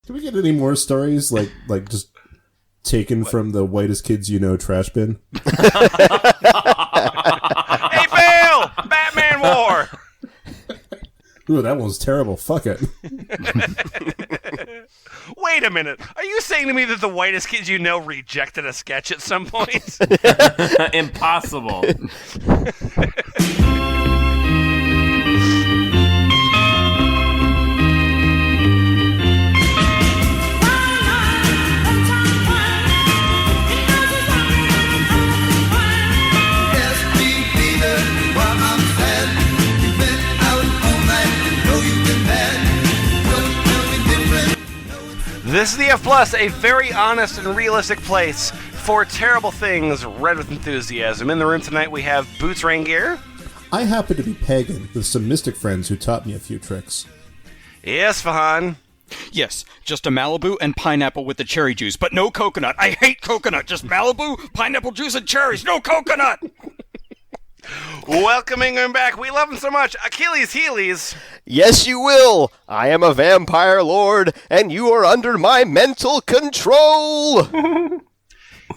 Can we get any more stories like just taken from the whitest kids you know trash bin? Hey, Bill! Batman War! Ooh, that one was terrible. Fuck it. Wait a minute. Are you saying to me that the whitest kids you know rejected a sketch at some point? Impossible. This is the F+, a very honest and realistic place for terrible things read with enthusiasm. In the room tonight we have Boots Rain Gear. I happen to be pagan with some mystic friends who taught me a few tricks. Isfahan. Yes, just a Malibu and pineapple with the cherry juice, but no coconut. I hate coconut. Just Malibu, pineapple juice, and cherries. No coconut! Welcoming him back. We love him so much. Achilles Heelys. Yes, you will. I am a vampire lord, and you are under my mental control.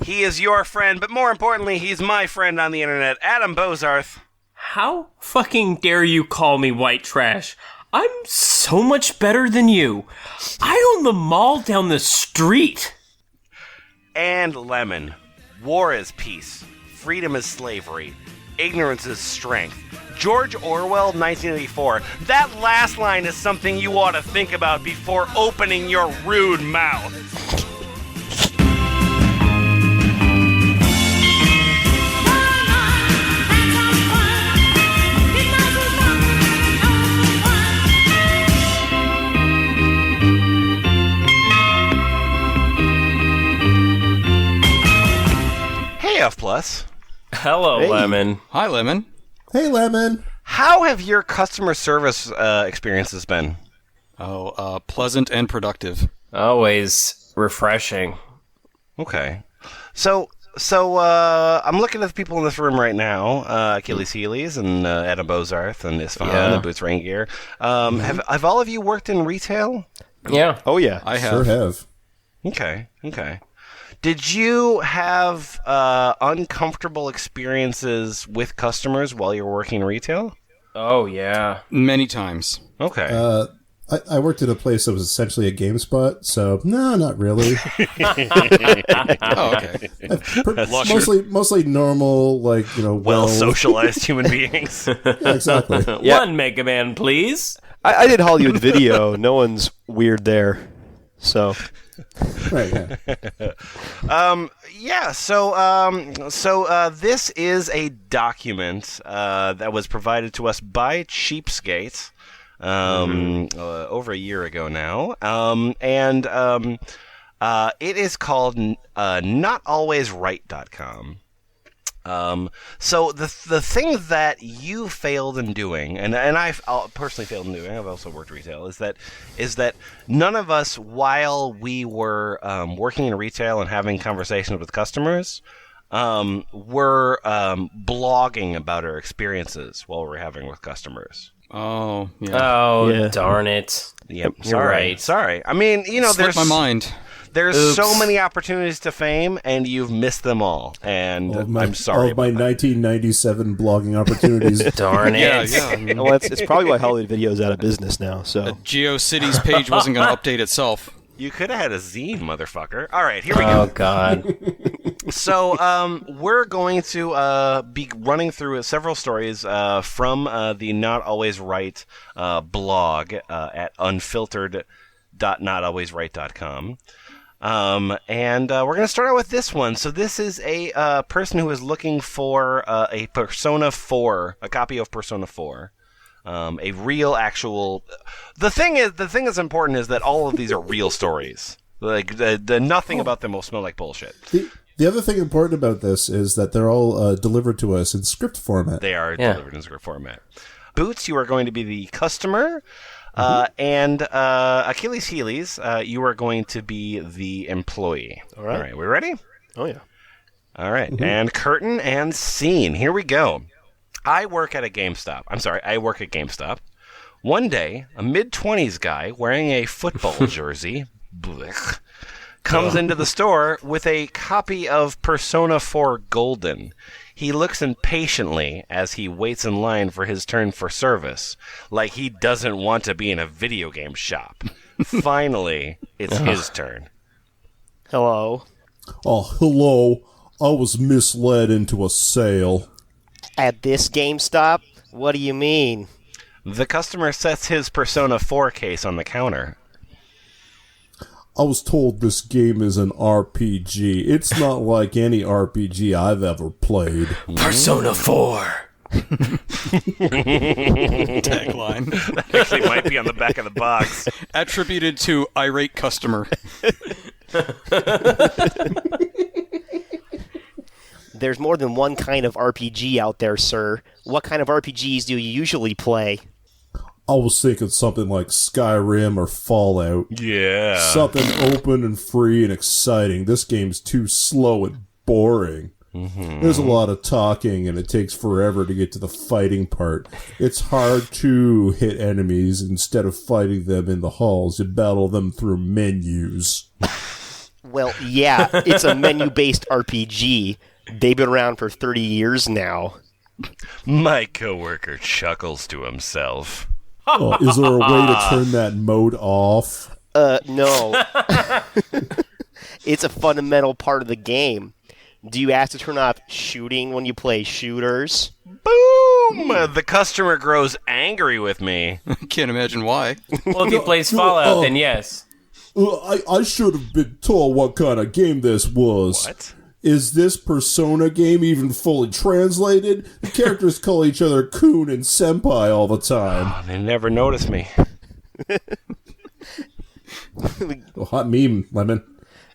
He is your friend, but more importantly, he's my friend on the internet, Adam Bozarth. How fucking dare you call me white trash? I'm so much better than you. I own the mall down the street. And Lemon. War is peace. Freedom is slavery. Ignorance is strength. George Orwell, 1984. That last line is something you ought to think about before opening your rude mouth. Hey, F+. Hello, Hey. Lemon. Hi, Lemon. Hey, Lemon. How have your customer service experiences been? Pleasant and productive. Always refreshing. Okay. So I'm looking at the people in this room right now, Achilles Heelys and Adam Bozarth and Isfahan and Boots Rain Gear. Have all of you worked in retail? Yeah. Oh, yeah. I have. Sure have. Okay. Did you have uncomfortable experiences with customers while you were working in retail? Oh, yeah. Many times. Okay. I worked at a place that was essentially a GameSpot, so no, not really. Oh, okay. Mostly normal, well socialized human beings. Yeah, exactly. Yeah. One Mega Man, please. I did Hollywood Video. No one's weird there. So... Right, yeah. So this is a document that was provided to us by Cheapskate over a year ago now, and it is called NotAlwaysRight.com. So the thing that you failed in doing, and I've personally failed in doing, I've also worked retail, is that none of us, while we were working in retail and having conversations with customers, were blogging about our experiences while we were having with customers. Oh, yeah. Oh, Yeah. darn it. Yep, You're right. Sorry. I mean, Slipped there's my mind. There's Oops. so many opportunities to fame, and you've missed them all. And I'm sorry. All of my about that. 1997 blogging opportunities. Darn it. Yeah. Well, it's probably why Hollywood Video is out of business now. So GeoCities page wasn't going to update itself. You could have had a zine, motherfucker. All right, here we Oh, go. God. So we're going to be running through several stories from the Not Always Right blog at unfiltered.notalwaysright.com. And we're going to start out with this one. So this is a person who is looking for a Persona 4, a copy of Persona 4. A real, actual... The thing that's important is that all of these are real stories. Like, nothing about them will smell like bullshit. The other thing important about this is that they're all delivered to us in script format. They are delivered in script format. Boots, you are going to be the customer. And Achilles Heelys, you are going to be the employee. All right, we ready? oh yeah. All right, and curtain and scene. Here we go. I work at GameStop. One day, a mid-20s guy wearing a football jersey blech, comes into the store with a copy of Persona 4 Golden. He looks impatiently as he waits in line for his turn for service, like he doesn't want to be in a video game shop. Finally, it's his turn. Hello. Oh, hello. I was misled into a sale. At this GameStop? What do you mean? The customer sets his Persona 4 case on the counter. I was told this game is an RPG. It's not like any RPG I've ever played. Persona 4. Tagline. Actually, might be on the back of the box. Attributed to irate customer. There's more than one kind of RPG out there, sir. What kind of RPGs do you usually play? I was thinking something like Skyrim or Fallout. Yeah. Something open and free and exciting. This game's too slow and boring. There's a lot of talking, and it takes forever to get to the fighting part. It's hard to hit enemies. Instead of fighting them in the halls, you battle them through menus. Well, yeah, it's a menu-based RPG. They've been around for 30 years now. My coworker chuckles to himself. Oh, is there a way to turn that mode off? No. It's a fundamental part of the game. Do you have to turn off shooting when you play shooters? Boom! The customer grows angry with me. Can't imagine why. Well, if he plays Fallout, then yes. I should have been told what kind of game this was. What? Is this Persona game even fully translated? The characters call each other Kun and Senpai all the time. They never notice me. Oh, hot meme, Lemon.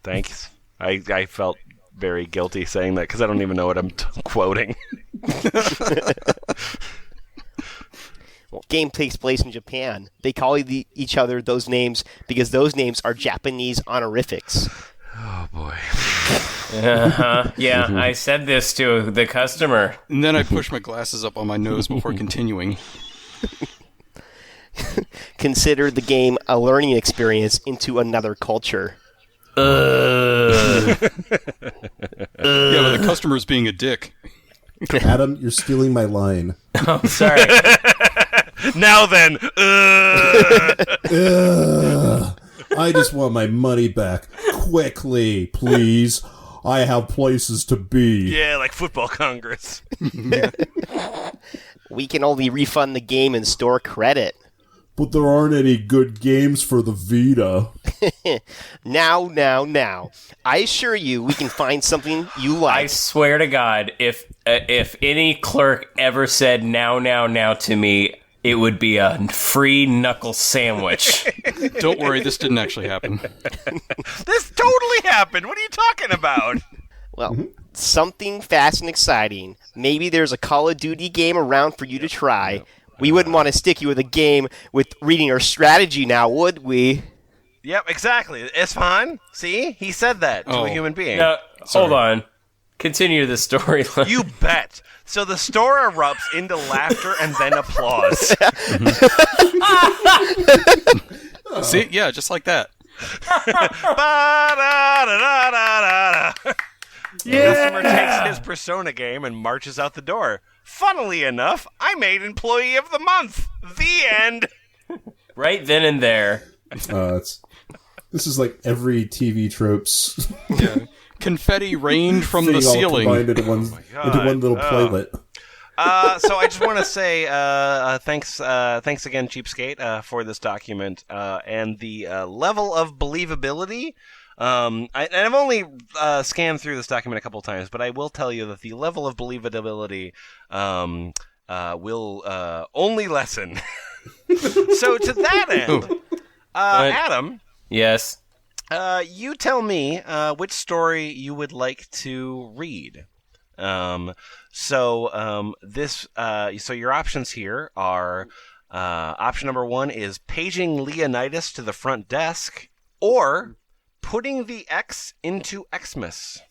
Thanks. I felt very guilty saying that because I don't even know what I'm quoting. Well, game takes place in Japan. They call each other those names because those names are Japanese honorifics. Oh, boy. Yeah, I said this to the customer. And then I push my glasses up on my nose before continuing. Consider the game a learning experience into another culture. Yeah, but the customer's being a dick. Adam, you're stealing my line. Oh, sorry. Now then. I just want my money back. Quickly, please. I have places to be. Yeah, like football congress. We can only refund the game and store credit. But there aren't any good games for the Vita. Now. I assure you we can find something you I like. swear to God, if any clerk ever said now to me, it would be a free knuckle sandwich. Don't worry, this didn't actually happen. This totally happened. What are you talking about? Well, something fast and exciting. Maybe there's a Call of Duty game around for you to try. We wouldn't want to stick you with a game with reading or strategy now, would we? Yep, exactly. Isfahan, see? He said that to a human being. No, hold on. Continue the storyline. You bet. So the store erupts into laughter and then applause. See? Yeah, just like that. The customer takes his Persona game and marches out the door. Funnily enough, I made Employee of the Month. The end. Right then and there. This is like every TV tropes. Yeah. Confetti rained from the thing all ceiling. combined into one little playlet. So I just want to say thanks again, Cheapskate, for this document and the level of believability. I've only scanned through this document a couple times, but I will tell you that the level of believability will only lessen. So to that end, Adam, Yes. you tell me which story you would like to read. So your options here are option number 1 is paging Leonidas to the front desk, or putting the X into Xmas.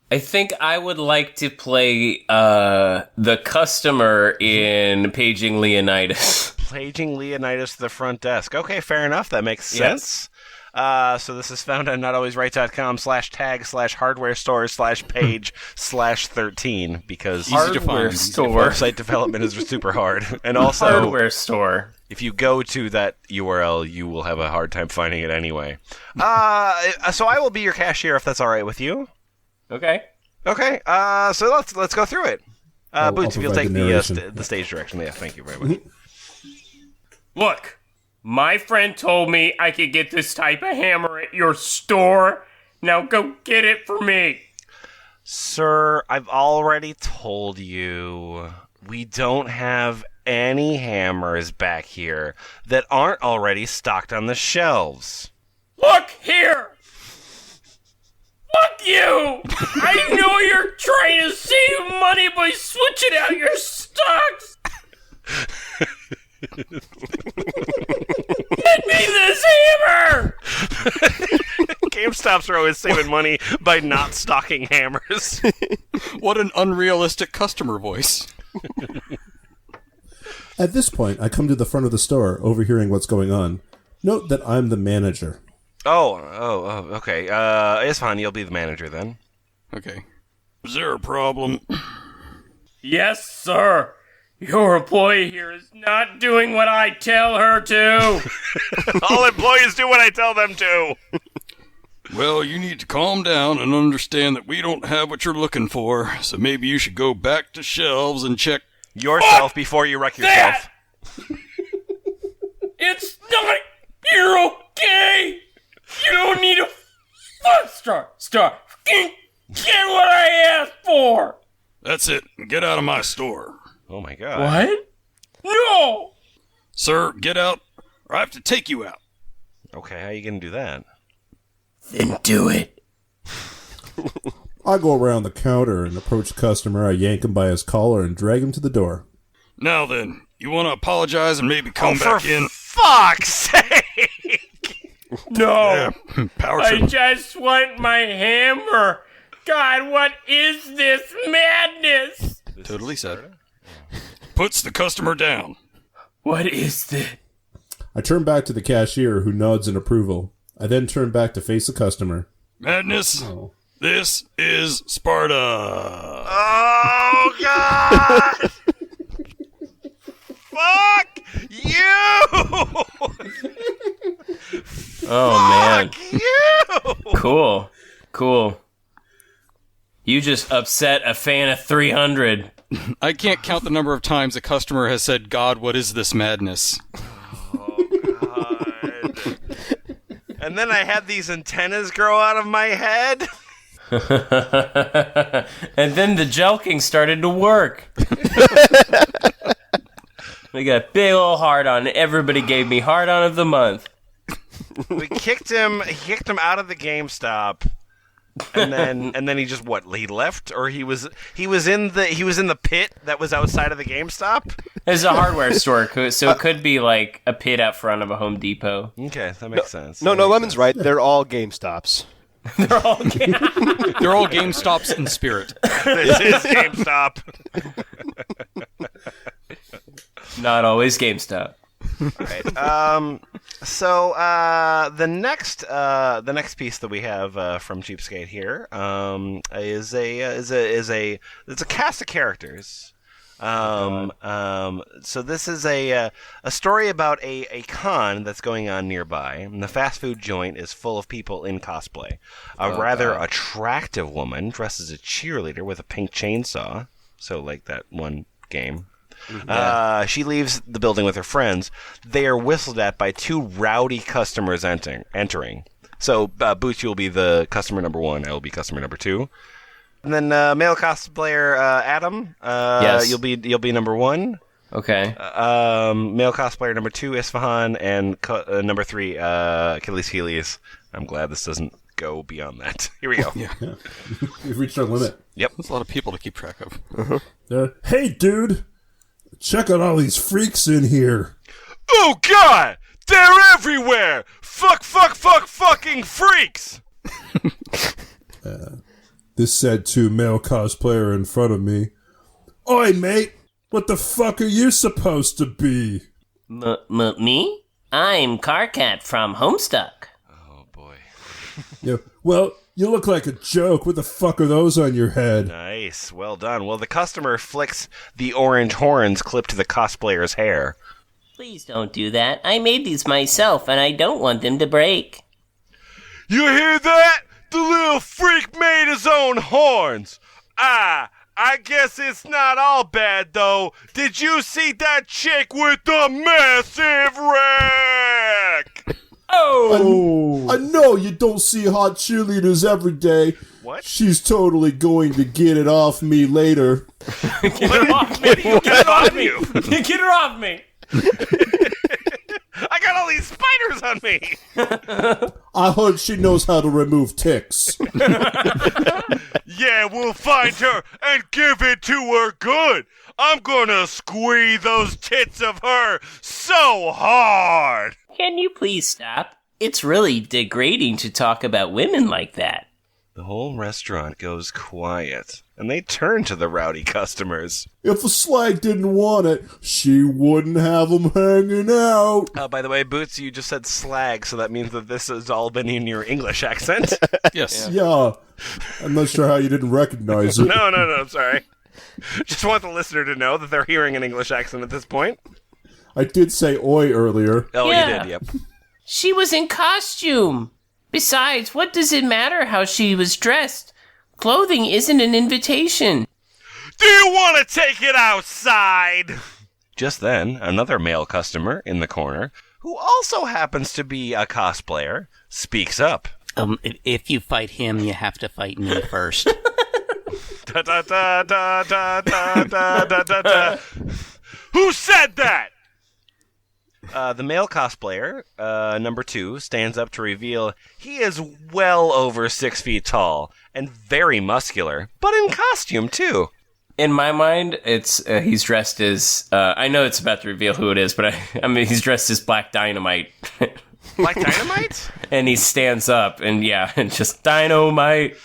I think I would like to play the customer in Paging Leonidas. Paging Leonidas to the front desk. Okay, fair enough. That makes sense. So this is found on NotAlwaysRight.com/tag/hardware store/page/13 because Hardware store. website development is super hard. And also, Hardware store. if you go to that URL, you will have a hard time finding it anyway. So I will be your cashier if that's all right with you. Okay. Okay. So let's go through it. Boots, if you'll take the stage direction. Yeah, thank you very much. Look, my friend told me I could get this type of hammer at your store. Now go get it for me. Sir, I've already told you we don't have any hammers back here that aren't already stocked on the shelves. Look here! Fuck you! I know you're trying to save money by switching out your stocks! Get me this hammer! GameStops are always saving money by not stocking hammers. What an unrealistic customer voice. At this point, I come to the front of the store, overhearing what's going on. Note that I'm the manager. Oh, okay. Isfahan, you'll be the manager then. Okay. Is there a problem? Yes, sir. Your employee here is not doing what I tell her to. All employees do what I tell them to. Well, you need to calm down and understand that we don't have what you're looking for, so maybe you should go back to shelves and check Yourself before you wreck yourself. It's not. You're okay. You don't need a Star. Get what I asked for. That's it. Get out of my store. Oh my god. What? No. Sir, get out, or I have to take you out. Okay, how are you gonna do that? Then do it. I go around the counter and approach the customer. I yank him by his collar and drag him to the door. Now then, you want to apologize and maybe come back in? Fuck's sake! No. Yeah, power I trip. just want my hammer. God, what is this madness? Totally said. Puts the customer down. What is this? I turn back to the cashier, who nods in approval. I then turn back to face the customer. Madness, Oh. this is Sparta. Oh god! Fuck you! Oh, man. Fuck you! Cool. You just upset a fan of 300. I can't count the number of times a customer has said, God, what is this madness? Oh god. And then I had these antennas grow out of my head. And then the jelking started to work. We got a big ol' hard-on. Everybody gave me hard-on of the month. We kicked him out of the GameStop. And then he just he left, or he was in the pit that was outside of the GameStop. It's a hardware store, so it could be like a pit out front of a Home Depot. Okay, that makes sense. No, Lemon's right. They're all GameStops. They're all They're all GameStops in spirit. This is GameStop. not always GameStop. Right. So the next piece that we have from Cheapskate here is a cast of characters. So this is a story about a con that's going on nearby, and the fast food joint is full of people in cosplay. A rather attractive woman dressed as a cheerleader with a pink chainsaw, so like that one game. She leaves the building with her friends. They are whistled at by two rowdy customers entering. So Boots, you'll be the customer number 1. I will be customer number 2. And then male cosplayer Adam, Yes. you'll be number 1. Okay. Male cosplayer number 2, Isfahan, and number 3, Achilles Heelies. I'm glad this doesn't go beyond that. Here we go. Yeah. We've reached our limit. Yep. That's a lot of people to keep track of. Hey, dude! Check out all these freaks in here. Oh God! They're everywhere! Fucking freaks! This said to male cosplayer in front of me. Oi, mate! What the fuck are you supposed to be? Me? I'm Carcat from Homestuck. Yeah. Well, you look like a joke. What the fuck are those on your head? Nice. Well done. Well, the customer flicks the orange horns clipped to the cosplayer's hair. Please don't do that. I made these myself, and I don't want them to break. You hear that? The little freak made his own horns. I guess it's not all bad, though. Did you see that chick with the massive rack? Oh! I know you don't see hot cheerleaders every day. What? She's totally going to get it off me later. Get her off me! Get her off me! Get her off me! I got all these spiders on me. I heard she knows how to remove ticks. Yeah, we'll find her and give it to her good. I'm gonna squeeze those tits of her so hard. Can you please stop? It's really degrading to talk about women like that. The whole restaurant goes quiet, and they turn to the rowdy customers. If a slag didn't want it, she wouldn't have them hanging out. By the way, Boots, you just said slag, so that means that this has all been in your English accent. Yes. Yeah. I'm not sure how you didn't recognize it. No, I'm sorry. Just want the listener to know that they're hearing an English accent at this point. I did say oi earlier. Oh, Yeah. you did, yep. She was in costume. Besides, what does it matter how she was dressed? Clothing isn't an invitation. Do you want to take it outside? Just then, another male customer in the corner, who also happens to be a cosplayer, speaks up. If you fight him, you have to fight me first. Da, da, da, da, da, da, da, da, da, da. Who said that? The male cosplayer, number 2, stands up to reveal he is well over 6 feet tall and very muscular, but in costume too. In my mind, it's he's dressed as I know it's about to reveal who it is, but I mean he's dressed as Black Dynamite. Like Dynamite? And he stands up and just Dynamite.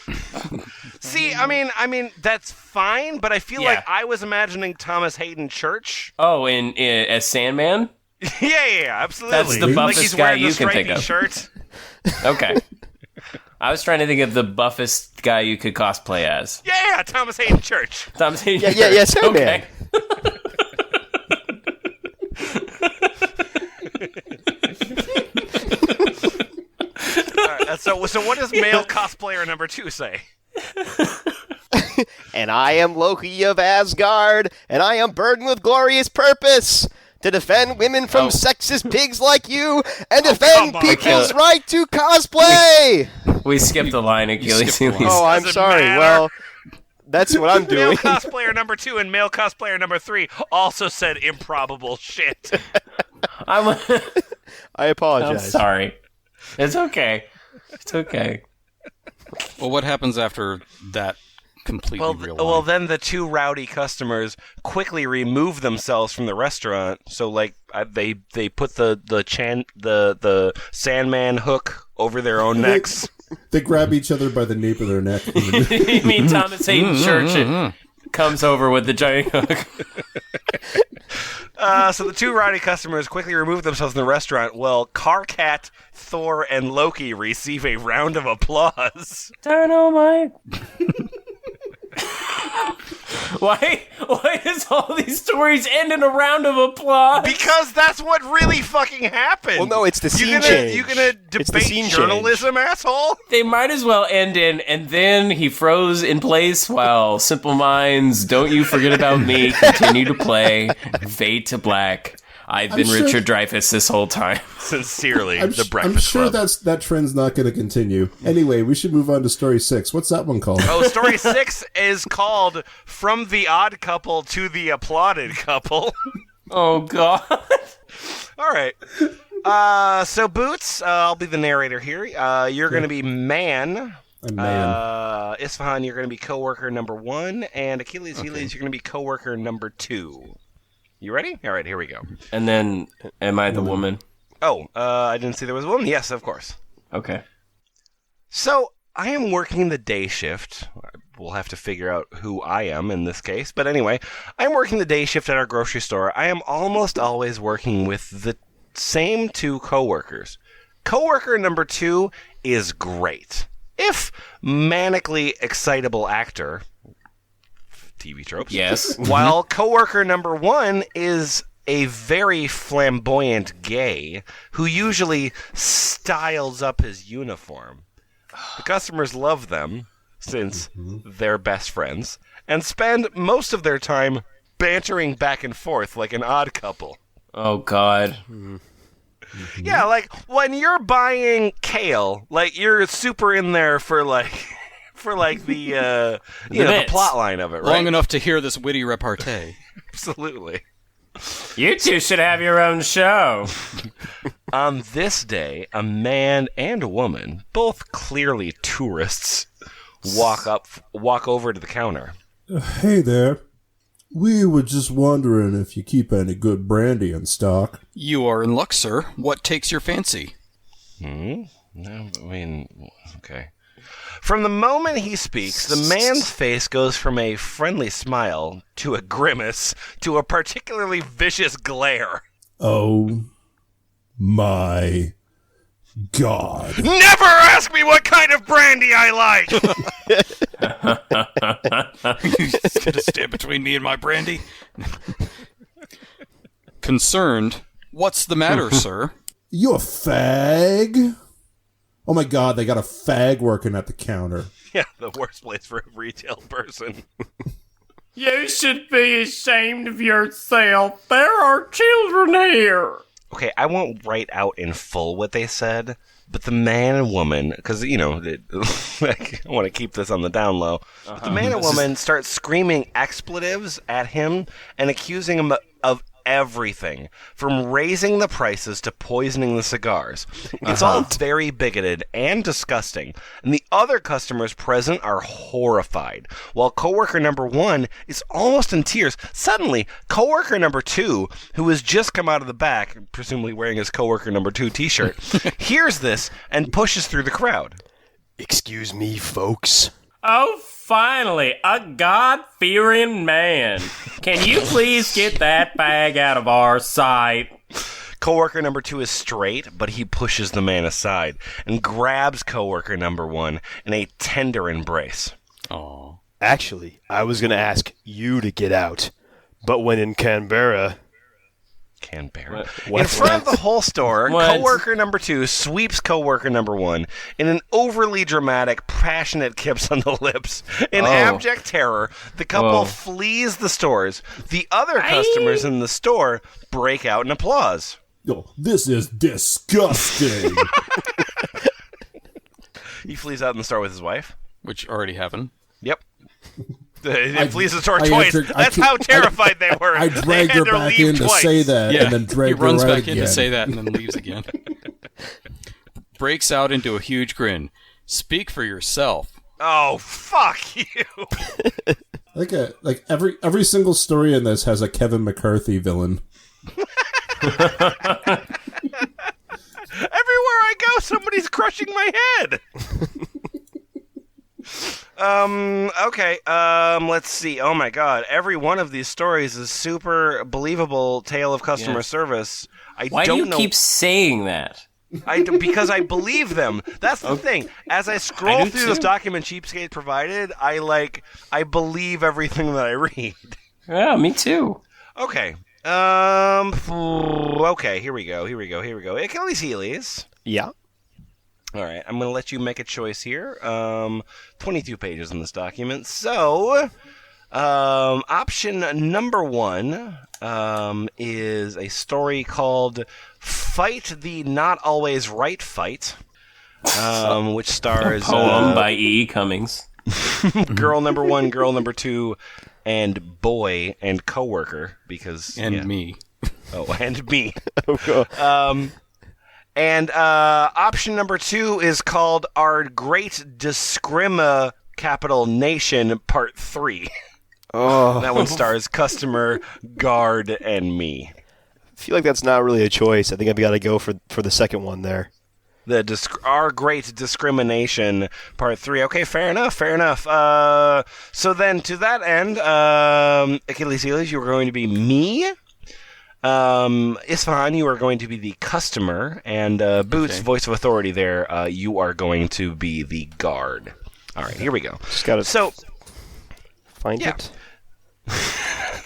See, I mean that's fine, but I feel like I was imagining Thomas Hayden Church. Oh, in as Sandman? Yeah, absolutely. That's the like buffest he's guy wearing you the can think stripy of. Shirt. Okay. I was trying to think of the buffest guy you could cosplay as. Yeah, Thomas Hayden Church. Thomas Hayden Yeah, Sandman. Okay. All right, so what does male cosplayer number 2 say? And I am Loki of Asgard, and I am burdened with glorious purpose to defend women from sexist pigs like you, and defend come on. people's right to cosplay. We skipped the line, Achilles. Oh, I'm Doesn't sorry. matter. Well, that's what I'm Male doing. cosplayer number 2 and male cosplayer number 3 also said improbable shit. I'm apologize. sorry. It's okay. It's okay. Well, what happens after that completely real line? Well, then the 2 rowdy customers quickly remove themselves from the restaurant. So, like, they put the Sandman hook over their own necks. They grab each other by the nape of their neck. You mean Thomas Hayden Church comes over with the giant hook? So the 2 rowdy customers quickly remove themselves from the restaurant while Carcat, Thor, and Loki receive a round of applause. Dynamite. Why does all these stories end in a round of applause? Because that's what really fucking happened. Well, no, it's the scene change. You gonna It's the debate scene journalism, asshole? They might as well end in, and then he froze in place while Simple Minds, Don't You Forget About Me, continue to play, fade to black. I've been sure- Richard Dreyfuss this whole time. Sincerely, I'm the I'm Breakfast sure Club. that trend's not going to continue. Anyway, we should move on to story 6. What's that one called? Oh, story 6 is called From the Odd Couple to the Applauded Couple. Oh, God. All right. So, Boots, I'll be the narrator here. You're going to be man. I'm man. Isfahan, you're going to be coworker number 1. And Achilles, you're going to be coworker number 2. You ready? All right, here we go. And then, am I the woman? Oh, I didn't see there was a woman. Yes, of course. Okay. So, I am working the day shift. We'll have to figure out who I am in this case. But anyway, I'm working the day shift at our grocery store. I am almost always working with the same 2 coworkers. Coworker number 2 is great. If manically excitable actor, TV tropes. Yes. While coworker number 1 is a very flamboyant gay who usually styles up his uniform. The customers love them since they're best friends and spend most of their time bantering back and forth like an odd couple. Oh, God. Yeah, like when you're buying kale, like you're super in there for like the the plot line of it, right? Long enough to hear this witty repartee. Absolutely. You two should have your own show. On this day, a man and a woman, both clearly tourists, walk over to the counter. Hey there. We were just wondering if you keep any good brandy in stock. You are in luck, sir. What takes your fancy? No, I mean, okay. From the moment he speaks, the man's face goes from a friendly smile to a grimace to a particularly vicious glare. Oh my God. Never ask me what kind of brandy I like! You just gonna stand between me and my brandy? Concerned. What's the matter, sir? You a fag? Oh my God, they got a fag working at the counter. Yeah, the worst place for a retail person. You should be ashamed of yourself. There are children here. Okay, I won't write out in full what they said, but the man and woman, because, I want to keep this on the down low, but the man and woman start screaming expletives at him and accusing him of everything, from raising the prices to poisoning the cigars. It's all very bigoted and disgusting, and the other customers present are horrified, while coworker number 1 is almost in tears. Suddenly, coworker number 2, who has just come out of the back, presumably wearing his coworker number 2 t-shirt, hears this and pushes through the crowd. Excuse me, folks. Oh, finally, a God-fearing man. Can you please get that bag out of our sight? Coworker number 2 is straight, but he pushes the man aside and grabs coworker number 1 in a tender embrace. Aww. Actually, I was going to ask you to get out, but when in Canberra... Canberra. What? In front of the whole store, What? coworker number 2 sweeps coworker number 1 in an overly dramatic, passionate kiss on the lips. In abject terror, the couple flees the stores. The other customers in the store break out in applause. Yo, this is disgusting. He flees out in the store with his wife. Which already happened. Yep. He flees the store I twice. answered- I That's keep- how terrified they were. I They dragged had her to back leave in to twice. say that, Yeah, and then dragged he runs her right back in again. to say that and then leaves again. Breaks out into a huge grin. Speak for yourself. Oh, fuck you. Like every single story in this has a Kevin McCarthy villain. Everywhere I go, somebody's crushing my head. Okay. Let's see. Oh my God. Every one of these stories is super believable tale of customer service. Why do you keep saying that? Because I believe them. That's the thing. As I scroll I do through this too. document Cheapskate provided, I believe everything that I read. Yeah, me too. Okay. Okay, here we go. Achilles Heelys. Yeah. All right, I'm going to let you make a choice here. 22 pages in this document. So, option number 1 is a story called Fight the Not Always Right Fight, which stars Poem by E. Cummings. girl number 1, girl number 2, and boy and coworker, because... And me. Oh, and me. And option number 2 is called Our Great Discrima Capital Nation Part 3. Oh. That one stars customer, guard, and me. I feel like that's not really a choice. I think I've got to go for the second one there. Our Great Discrimination Part 3. Okay, fair enough. So then, to that end, Achilles Heelys, you're going to be me. Isfahan, you are going to be the customer, and Boots, voice of authority there, you are going to be the guard. All right, here we go. Just gotta find it.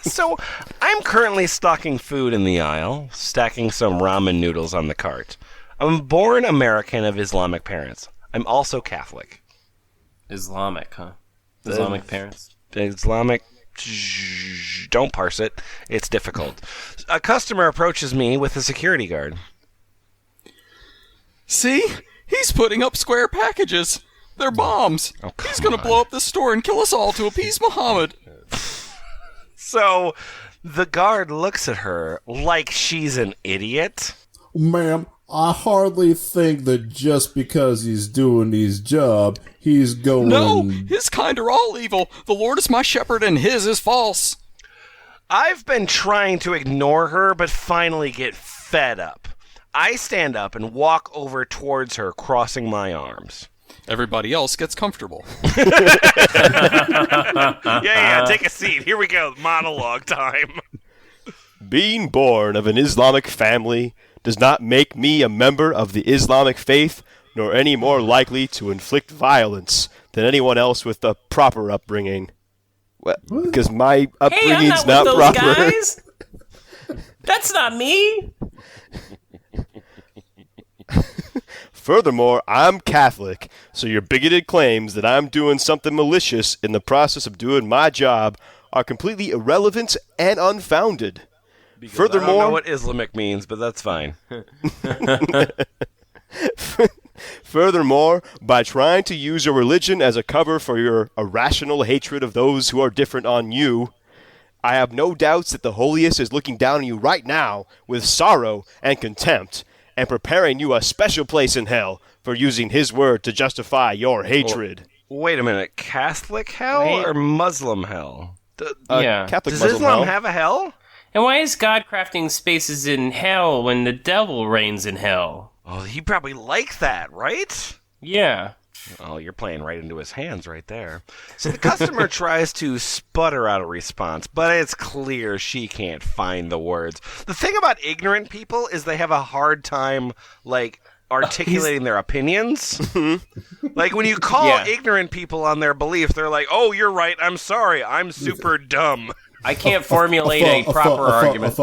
So, I'm currently stocking food in the aisle, stacking some ramen noodles on the cart. I'm a born American of Islamic parents. I'm also Catholic. Islamic, huh? Islamic parents? Islamic... Don't parse it. It's difficult. A customer approaches me with a security guard. See? He's putting up square packages. They're bombs. Oh, He's gonna blow up the store and kill us all to appease Muhammad. So, the guard looks at her like she's an idiot. Ma'am, I hardly think that just because he's doing his job, he's going... No, his kind are all evil. The Lord is my shepherd and his is false. I've been trying to ignore her, but finally get fed up. I stand up and walk over towards her, crossing my arms. Everybody else gets comfortable. Yeah, take a seat. Here we go. Monologue time. Being born of an Islamic family does not make me a member of the Islamic faith, nor any more likely to inflict violence than anyone else with a proper upbringing. Well, because my upbringing's hey, I'm not with those proper. guys. That's not me. Furthermore, I'm Catholic, so your bigoted claims that I'm doing something malicious in the process of doing my job are completely irrelevant and unfounded. Furthermore, I don't know what Islamic means, but that's fine. Furthermore, by trying to use your religion as a cover for your irrational hatred of those who are different on you, I have no doubts that the holiest is looking down on you right now with sorrow and contempt, and preparing you a special place in hell for using his word to justify your hatred. Wait a minute. Catholic hell or Muslim hell? Yeah. Catholic Does Muslim Islam hell. have a hell? And why is God crafting spaces in hell when the devil reigns in hell? Oh, he probably liked that, right? Yeah. Oh, you're playing right into his hands right there. So the customer tries to sputter out a response, but it's clear she can't find the words. The thing about ignorant people is they have a hard time, like, articulating their opinions. Like, when you call ignorant people on their belief, they're like, oh, you're right, I'm sorry, I'm super dumb. I can't formulate a proper argument.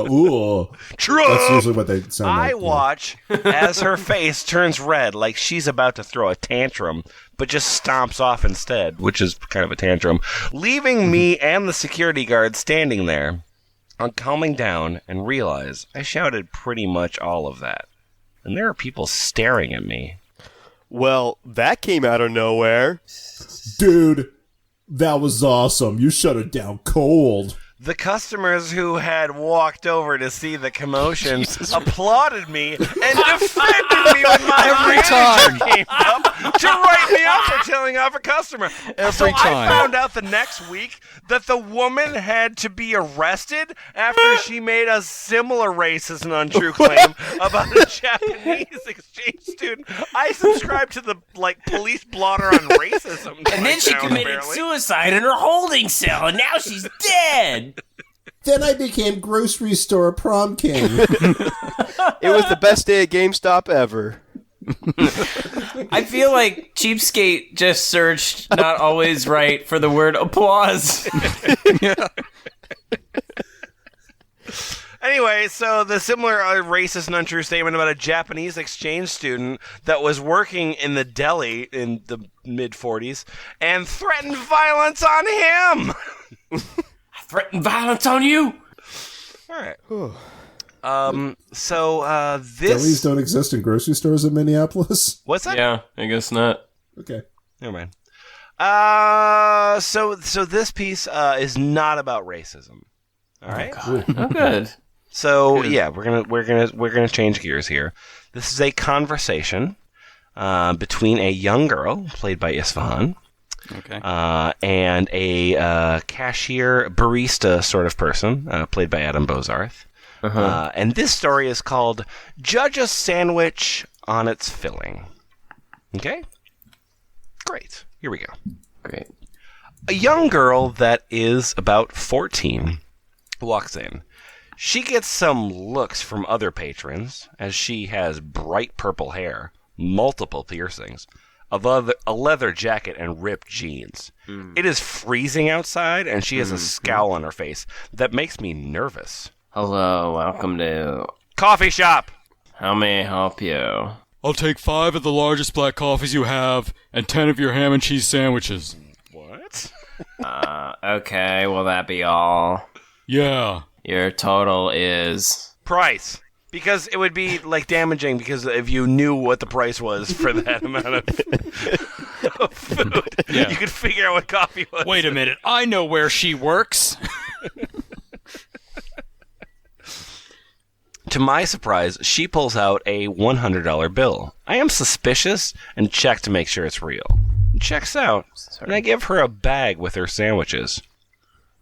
Ooh. True. That's usually what they sound like. I watch as her face turns red like she's about to throw a tantrum, but just stomps off instead, which is kind of a tantrum, leaving me and the security guard standing there. I'm calming down and realize I shouted pretty much all of that. And there are people staring at me. Well, that came out of nowhere. Dude, that was awesome. You shut it down cold. The customers who had walked over to see the commotion applauded me and defended me when my manager came up to write me up for telling off a customer. Every I time. found out the next week that the woman had to be arrested after she made a similar racist and untrue claim about a Japanese exchange student. I subscribed to the police blotter on racism. And then she committed suicide in her holding cell, and now she's dead. Then I became grocery store prom king. It was the best day at GameStop ever. I feel like Cheapskate just searched Not Always Right for the word applause. Anyway, so the similar racist and untrue statement about a Japanese exchange student that was working in the deli in the mid-40s and threatened violence on him. Threaten violence on you. All right. So Delis this. don't exist in grocery stores in Minneapolis? What's that? Yeah, I guess not. Okay. Never mind. So this piece is not about racism. All right. Oh, good. So yeah, we're gonna change gears here. This is a conversation between a young girl played by Isfahan. Okay. And a cashier barista sort of person, played by Adam Bozarth. And this story is called Judge a Sandwich on Its Filling. Okay? Great. Here we go. Great. A young girl that is about 14 walks in. She gets some looks from other patrons, as she has bright purple hair, multiple piercings, a leather jacket, and ripped jeans. It is freezing outside, and she has a scowl on her face that makes me nervous. Hello, welcome to Coffee shop! How may I help you? I'll take 5 of the largest black coffees you have, and 10 of your ham and cheese sandwiches. What? Okay, will that be all? Yeah. Your total is... Price. Because it would be, like, damaging because if you knew what the price was for that amount of food, you could figure out what coffee was. Wait a minute, I know where she works. To my surprise, she pulls out a $100 bill. I am suspicious and check to make sure it's real. It checks out, and I give her a bag with her sandwiches.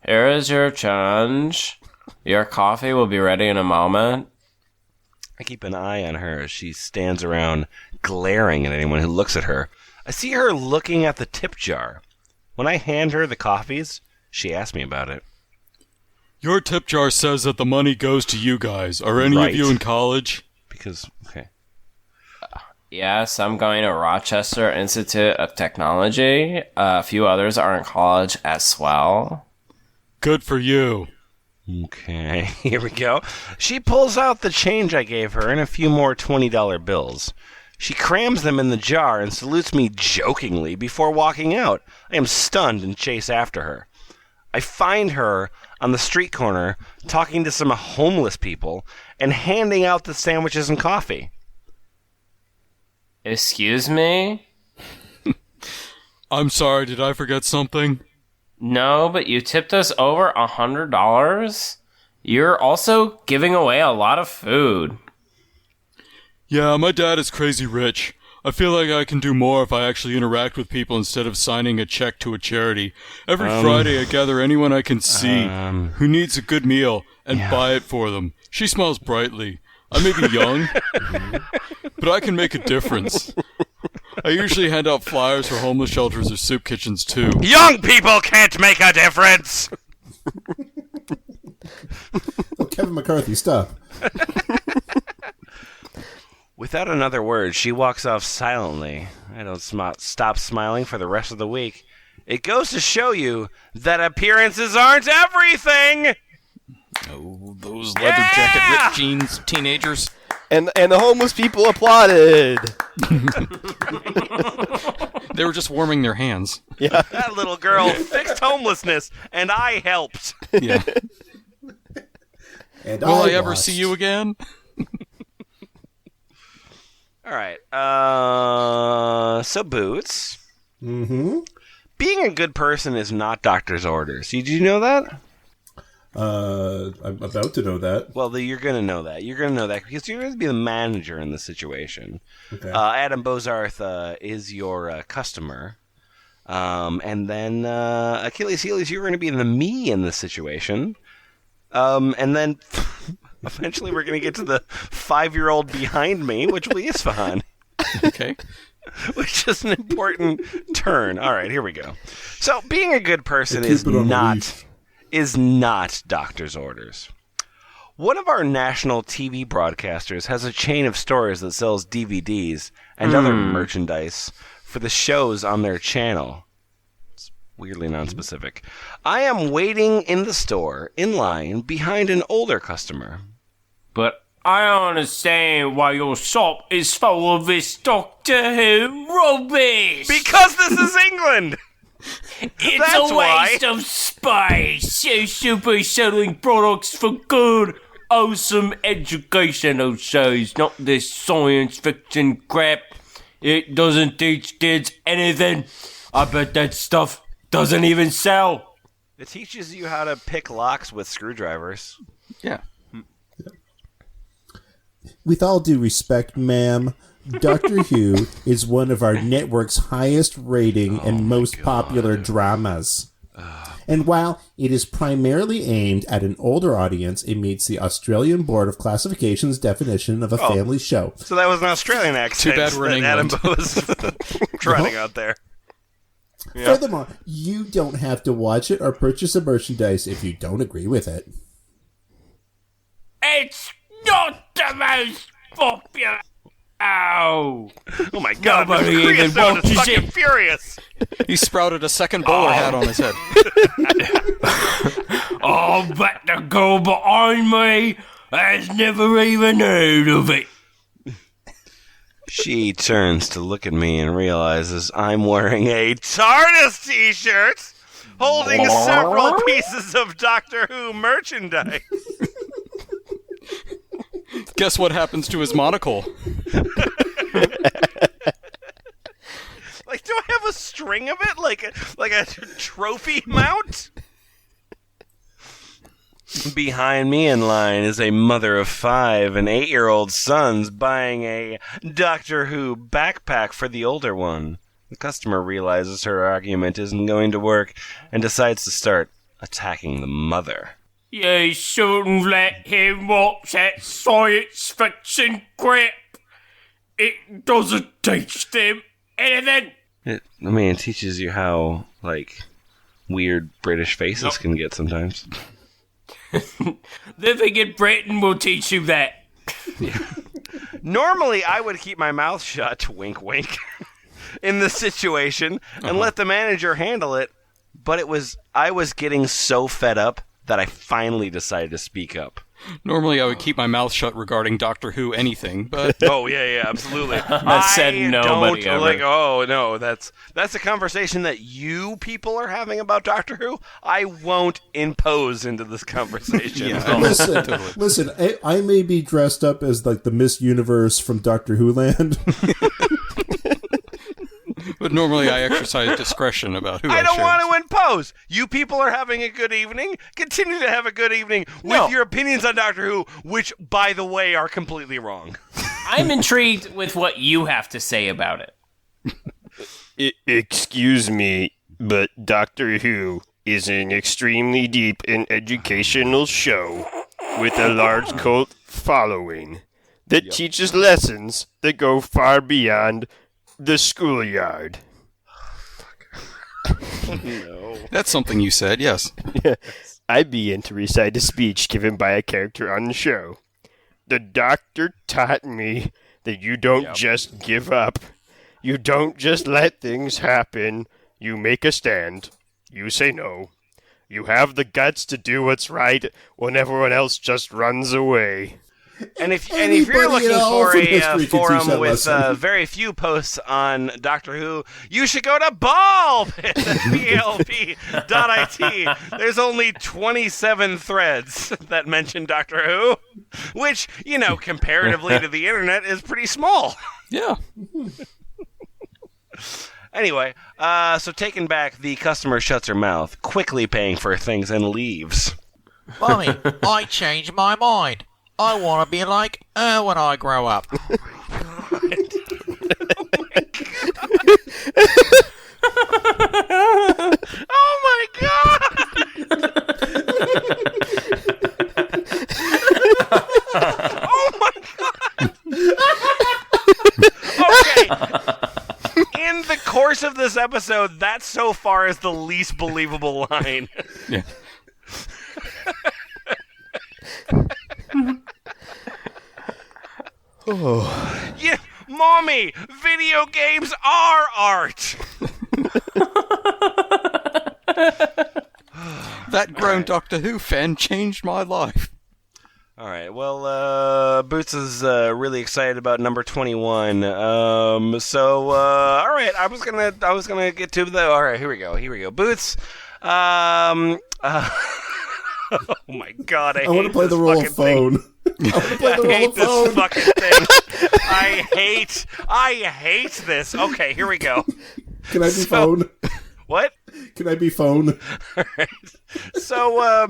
Here is your change. Your coffee will be ready in a moment. I keep an eye on her as she stands around glaring at anyone who looks at her. I see her looking at the tip jar. When I hand her the coffees, she asks me about it. Your tip jar says that the money goes to you guys. Are any of you in college? Because, okay. Yes, I'm going to Rochester Institute of Technology. A few others are in college as well. Good for you. Okay, here we go. She pulls out the change I gave her and a few more $20 bills. She crams them in the jar and salutes me jokingly before walking out. I am stunned and chase after her. I find her on the street corner talking to some homeless people and handing out the sandwiches and coffee. Excuse me? I'm sorry, did I forget something? No, but you tipped us over $100? You're also giving away a lot of food. Yeah, my dad is crazy rich. I feel like I can do more if I actually interact with people instead of signing a check to a charity. Every Friday I gather anyone I can see who needs a good meal and buy it for them. She smiles brightly. I may be young, but I can make a difference. I usually hand out flyers for homeless shelters or soup kitchens, too. Young people can't make a difference! Oh, Kevin McCarthy, stop. Without another word, she walks off silently. I don't stop smiling for the rest of the week. It goes to show you that appearances aren't everything! Oh, those leather jacket ripped jeans, teenagers. And the homeless people applauded. They were just warming their hands. Yeah. That little girl fixed homelessness, and I helped. Yeah. And Will I I ever lost. see you again? All right. So Boots. Mm-hmm. Being a good person is not doctor's orders. Did you know that? I'm about to know that. Well, you're going to know that. You're going to know that because you're going to be the manager in the situation. Okay. Adam Bozarth is your customer. And then Achilles Heelies, you're going to be the me in this situation. And then eventually we're going to get to the 5-year-old behind me, which will be Isfahan. Okay. Which is an important turn. All right, here we go. So being a good person Keep it on the leash. is not doctor's orders. One of our national TV broadcasters has a chain of stores that sells DVDs and other merchandise for the shows on their channel. It's weirdly nonspecific. I am waiting in the store, in line, behind an older customer. But I don't understand why your shop is full of this Doctor Who rubbish. Because this is England! It's That's a waste why. of space. You should be selling products for good, awesome educational shows, not this science fiction crap. It doesn't teach kids anything. I bet that stuff doesn't even sell. It teaches you how to pick locks with screwdrivers. Yeah. With all due respect, ma'am, Doctor Who is one of our network's highest rating and most popular dramas. And while it is primarily aimed at an older audience, it meets the Australian Board of Classification's definition of a family show. So that was an Australian accent. Too bad we're in that Adam England. was trotting out there. Furthermore, you don't have to watch it or purchase the merchandise if you don't agree with it. It's not the most popular. Ow! Oh my God! Nobody Mr. even Creosote is watches fucking it. furious. He sprouted a second bowler hat on his head. Oh, but the girl behind me has never even heard of it. She turns to look at me and realizes I'm wearing a TARDIS t-shirt holding several pieces of Doctor Who merchandise. Guess what happens to his monocle? Like, do I have a string of it? Like a trophy mount? Behind me in line is a mother of 5 and 8-year-old sons buying a Doctor Who backpack for the older one. The customer realizes her argument isn't going to work and decides to start attacking the mother. You shouldn't let him watch that science fiction crap. It doesn't teach them anything. It teaches you how, weird British faces can get sometimes. Living in Britain will teach you that. Normally, I would keep my mouth shut, wink, wink, in this situation and let the manager handle it. But I was getting so fed up that I finally decided to speak up. Normally, I would keep my mouth shut regarding Doctor Who anything, but Oh yeah, absolutely. That said nobody ever. That's a conversation that you people are having about Doctor Who. I won't impose into this conversation. Listen, I may be dressed up as the Miss Universe from Doctor Who land. but normally I exercise discretion about who I I don't choose. want to impose. You people are having a good evening. Continue to have a good evening with your opinions on Doctor Who, which, by the way, are completely wrong. I'm intrigued with what you have to say about it. Excuse me, but Doctor Who is an extremely deep and educational show with a large cult following that teaches lessons that go far beyond the schoolyard. No. That's something you said, yes. I'd be in to recite a speech given by a character on the show. The doctor taught me that you don't just give up. You don't just let things happen. You make a stand. You say no. You have the guts to do what's right when everyone else just runs away. And if you're Anybody looking at all for from a history can teach forum that with lesson. very few posts on Doctor Who, you should go to Bulb at blp.it. There's only 27 threads that mention Doctor Who, which, comparatively to the internet, is pretty small. Yeah. Anyway, so taken back, the customer shuts her mouth, quickly paying for things and leaves. Mummy, I changed my mind. I want to be like her when I grow up. Oh my god! Oh my god! Okay. In the course of this episode, that so far is the least believable line. Yeah. Yeah, Mommy, video games are art. That grown Doctor Who fan changed my life. All right. Well, Boots is really excited about number 21. All right. I was gonna get to the. All right. Here we go. Boots. Oh my god! I want to play the role of phone. I hate this fucking thing. I hate this. Okay, here we go. Can I be phone? What? Can I be phone? All right. So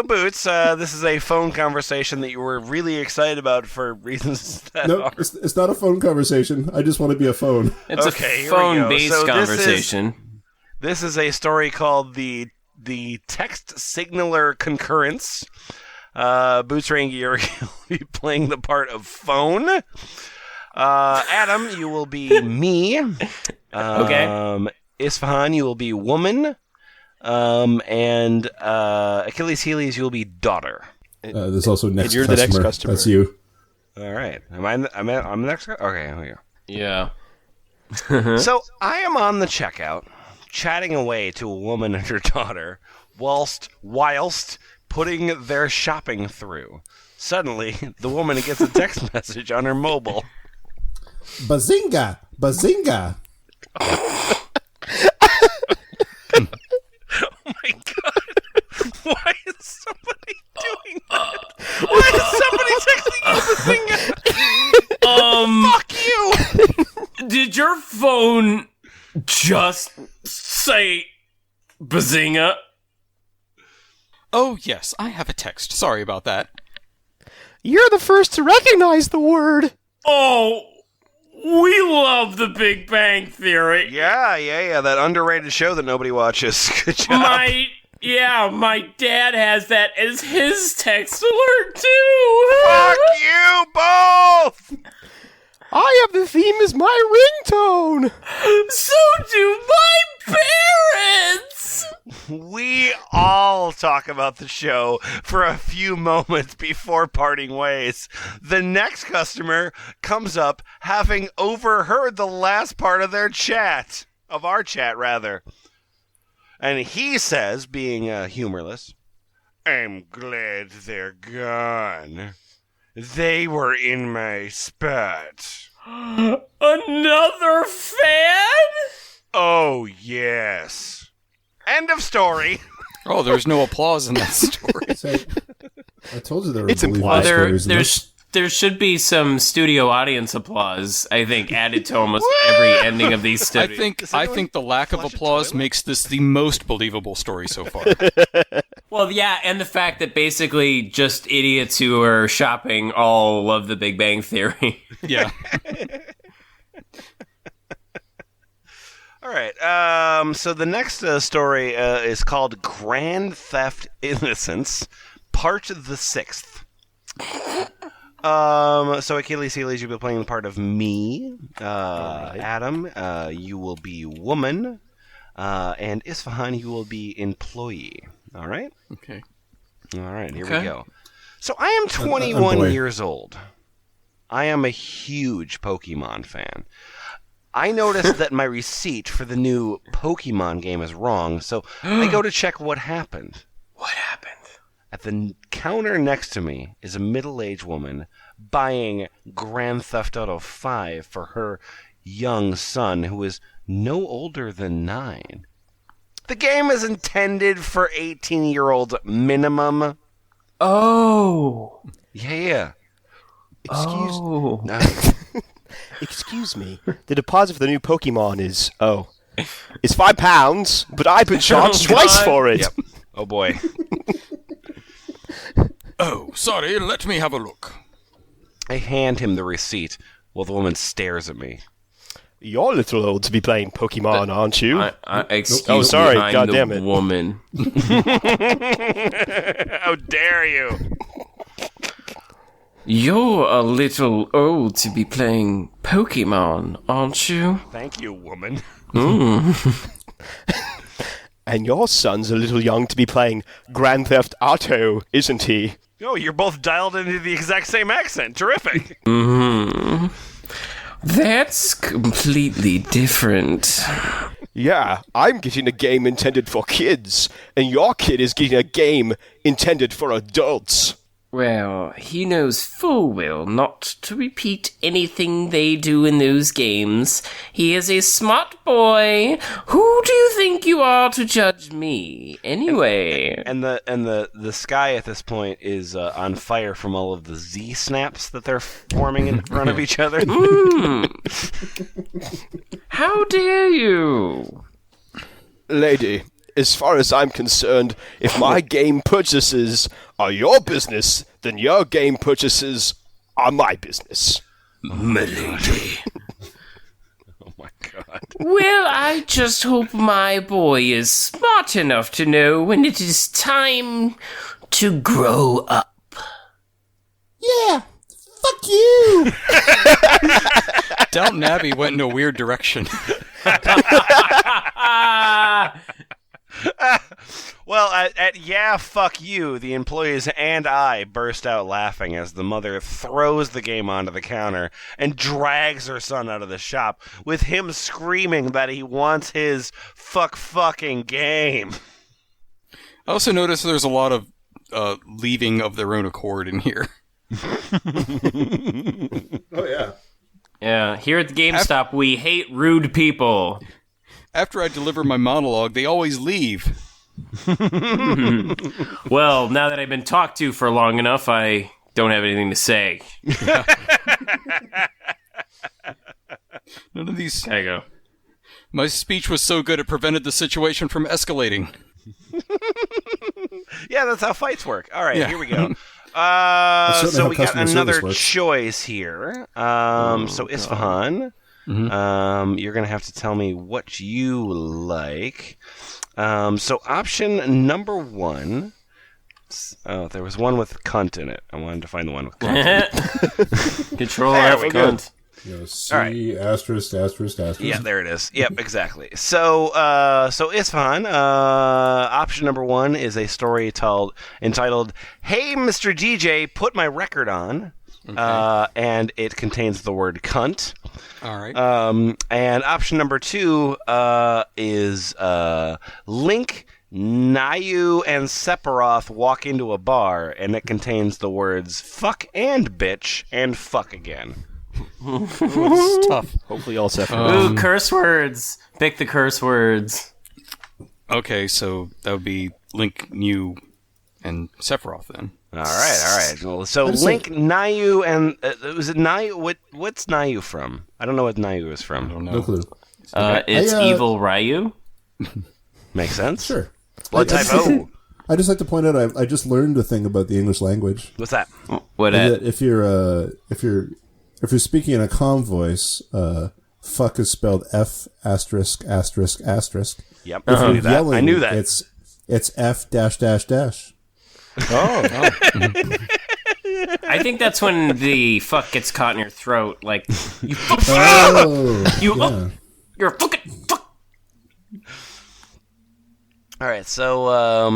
Boots, this is a phone conversation that you were really excited about for reasons that No, are... it's not a phone conversation. I just want to be a phone. It's Okay, a here we go. phone-based So conversation. This is a story called the Text Signaler Concurrence. Boots Rangier will be playing the part of phone. Adam, you will be me. Okay. Isfahan, you will be woman. And Achilles Heelys, you will be daughter. There's also next you're customer. the next customer. That's you. All right. I'm the next guy? Okay, here we go. Yeah. So I am on the checkout, chatting away to a woman and her daughter, whilst putting their shopping through. Suddenly, the woman gets a text message on her mobile. Bazinga! Bazinga! Oh my god! Why is somebody doing that? Why is somebody texting you Bazinga? Fuck you! Did your phone just say Bazinga? Oh, yes, I have a text. Sorry about that. You're the first to recognize the word. Oh, we love The Big Bang Theory. Yeah, that underrated show that nobody watches. Good job. My dad has that as his text alert too. Fuck you both! I have the theme as my ringtone. So do my parents. We all talk about the show for a few moments before parting ways. The next customer comes up having overheard the last part of their chat. Of our chat, rather. And he says, being humorless, I'm glad they're gone. They were in my spot. Another fan? Oh, yes. End of story. Oh, there's no applause in that story. So, I told you there were It's believable implied. stories in this. There should be some studio audience applause, I think, added to almost every ending of these I studies. think the lack of applause makes this the most believable story so far. Well, yeah, and the fact that basically just idiots who are shopping all love The Big Bang Theory. Yeah. All right. So the next story is called Grand Theft Innocence, Part the Sixth. So Achilles, you'll be playing the part of me. Right. Adam, you will be woman. And Isfahan, you will be employee. All right? Okay. All right, here we go. So I am 21 years old. I am a huge Pokemon fan. I noticed that my receipt for the new Pokemon game is wrong, so I go to check what happened. What happened? At the counter next to me is a middle-aged woman buying Grand Theft Auto 5 for her young son, who is no older than 9. The game is intended for 18-year-olds minimum. Oh. Yeah. Excuse me. The deposit for the new Pokemon is it's £5, but I've been charged twice for it. Yep. Oh boy. Oh, sorry, let me have a look. I hand him the receipt while the woman stares at me. You're a little old to be playing Pokemon, aren't you? Excuse sorry, me, I'm goddamn the it. woman. How dare you? You're a little old to be playing Pokemon, aren't you? Thank you, woman. And your son's a little young to be playing Grand Theft Auto, isn't he? Oh, you're both dialed into the exact same accent. Terrific. That's completely different. Yeah, I'm getting a game intended for kids, and your kid is getting a game intended for adults. Well, he knows full well not to repeat anything they do in those games. He is a smart boy. Who do you think you are to judge me? Anyway. And the sky at this point is on fire from all of the Z snaps that they're forming in front of each other. How dare you? Lady, as far as I'm concerned, if my game purchases are your business, then your game purchases are my business. Milady. Oh my god. Well, I just hope my boy is smart enough to know when it is time to grow up. Yeah, fuck you! Downton Abbey went in a weird direction. Well, at yeah, fuck you, the employees and I burst out laughing as the mother throws the game onto the counter and drags her son out of the shop, with him screaming that he wants his fucking game. I also noticed there's a lot of leaving of their own accord in here. Oh, yeah. Yeah, here at the GameStop, we hate rude people. After I deliver my monologue, they always leave. Well, now that I've been talked to for long enough, I don't have anything to say. None of these... There you go. My speech was so good it prevented the situation from escalating. Yeah, that's how fights work. All right, Yeah. here we go. certainly So how we got customer another service works. choice here. So Isfahan, you're going to have to tell me what you like. So option number 1. Oh, there was one with cunt in it. I wanted to find the one with cunt. Control There F we go. cunt. C, All right. asterisk. Yeah, there it is. Yep, exactly. So Isfahan, option number 1 is a story entitled "Hey, Mr. DJ, Put My Record On," and it contains the word "cunt." All right. And option number 2 is Link, Nayu, and Sephiroth walk into a bar, and it contains the words "fuck" and "bitch" and "fuck" again. This is tough. Hopefully all Sephiroth. Ooh, curse words. Pick the curse words. Okay, so that would be Link, New, and Sephiroth then. All right. Well, so Link, Nayu, and was it Nayu? What's Nayu from? I don't know what Nayu is from. I don't know. No clue. It's Evil Ryu. Makes sense. Sure. Blood type O. I just like to point out I just learned a thing about the English language. What's that? What That if you're speaking in a calm voice, fuck is spelled F asterisk asterisk asterisk. Yep. If you're That. yelling, I knew that. It's F dash dash dash. I think that's when the fuck gets caught in your throat. Like, you fuck. You're a fucking fuck. All right, so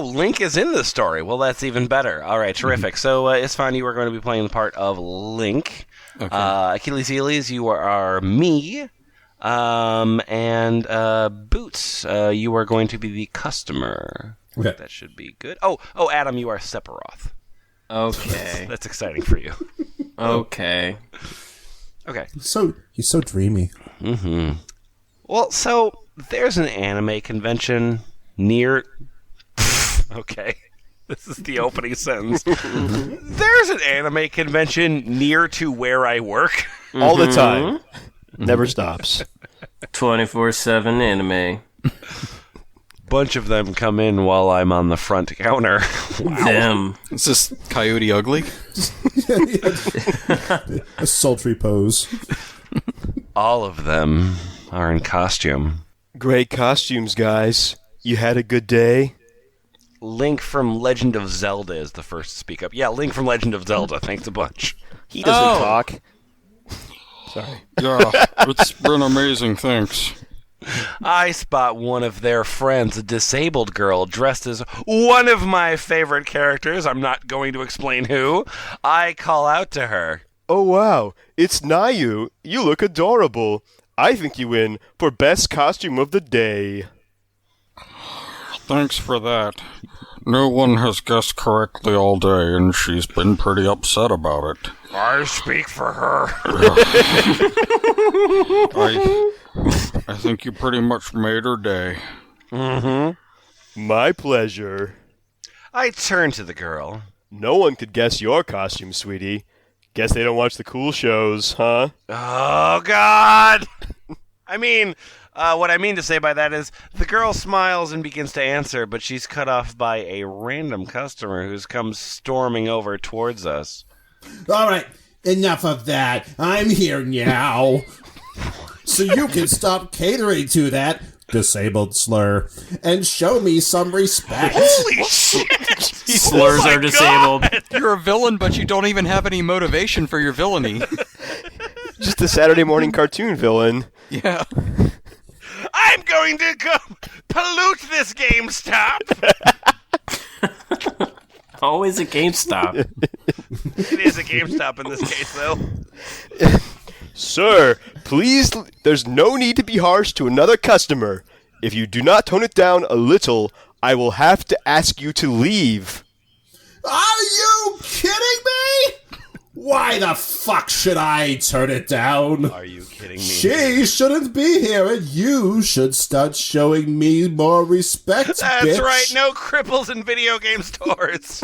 Link is in the story. Well, that's even better. All right, terrific. So, Isfahan, you are going to be playing the part of Link. Okay. Achilles Eles, you are me. And Boots, you are going to be the customer. Okay. That should be good. Oh, Adam, you are Sephiroth. Okay. That's exciting for you. Okay. Okay. He's so dreamy. Mm-hmm. Well, so there's an anime convention near... Okay. This is the opening sentence. There's an anime convention near to where I work. All the time. Never stops. 24/7 anime. Bunch of them come in while I'm on the front counter. Damn. Is this Coyote Ugly? A sultry pose. All of them are in costume. Great costumes, guys. You had a good day? Link from Legend of Zelda is the first to speak up. Yeah, Link from Legend of Zelda. Thanks a bunch. He doesn't talk. Sorry. Yeah, it's been amazing, thanks. I spot one of their friends, a disabled girl, dressed as one of my favorite characters. I'm not going to explain who. I call out to her. Oh, wow. It's Nayu. You look adorable. I think you win for best costume of the day. Thanks for that. No one has guessed correctly all day, and she's been pretty upset about it. I speak for her. I think you pretty much made her day. Mm-hmm. My pleasure. I turn to the girl. No one could guess your costume, sweetie. Guess they don't watch the cool shows, huh? Oh, God! I mean, what I mean to say by that is, the girl smiles and begins to answer, but she's cut off by a random customer who's come storming over towards us. All right, enough of that. I'm here now. So you can stop catering to that disabled slur and show me some respect. Holy shit! Slurs are disabled. You're a villain, but you don't even have any motivation for your villainy. Just a Saturday morning cartoon villain. Yeah. I'm going to go pollute this GameStop! Always a GameStop. It is a GameStop in this case, though. Sir, please, there's no need to be harsh to another customer. If you do not tone it down a little, I will have to ask you to leave. Are you kidding me? Why the fuck should I turn it down? Are you kidding me? She shouldn't be here, and you should start showing me more respect, That's bitch. right, no cripples in video game stores.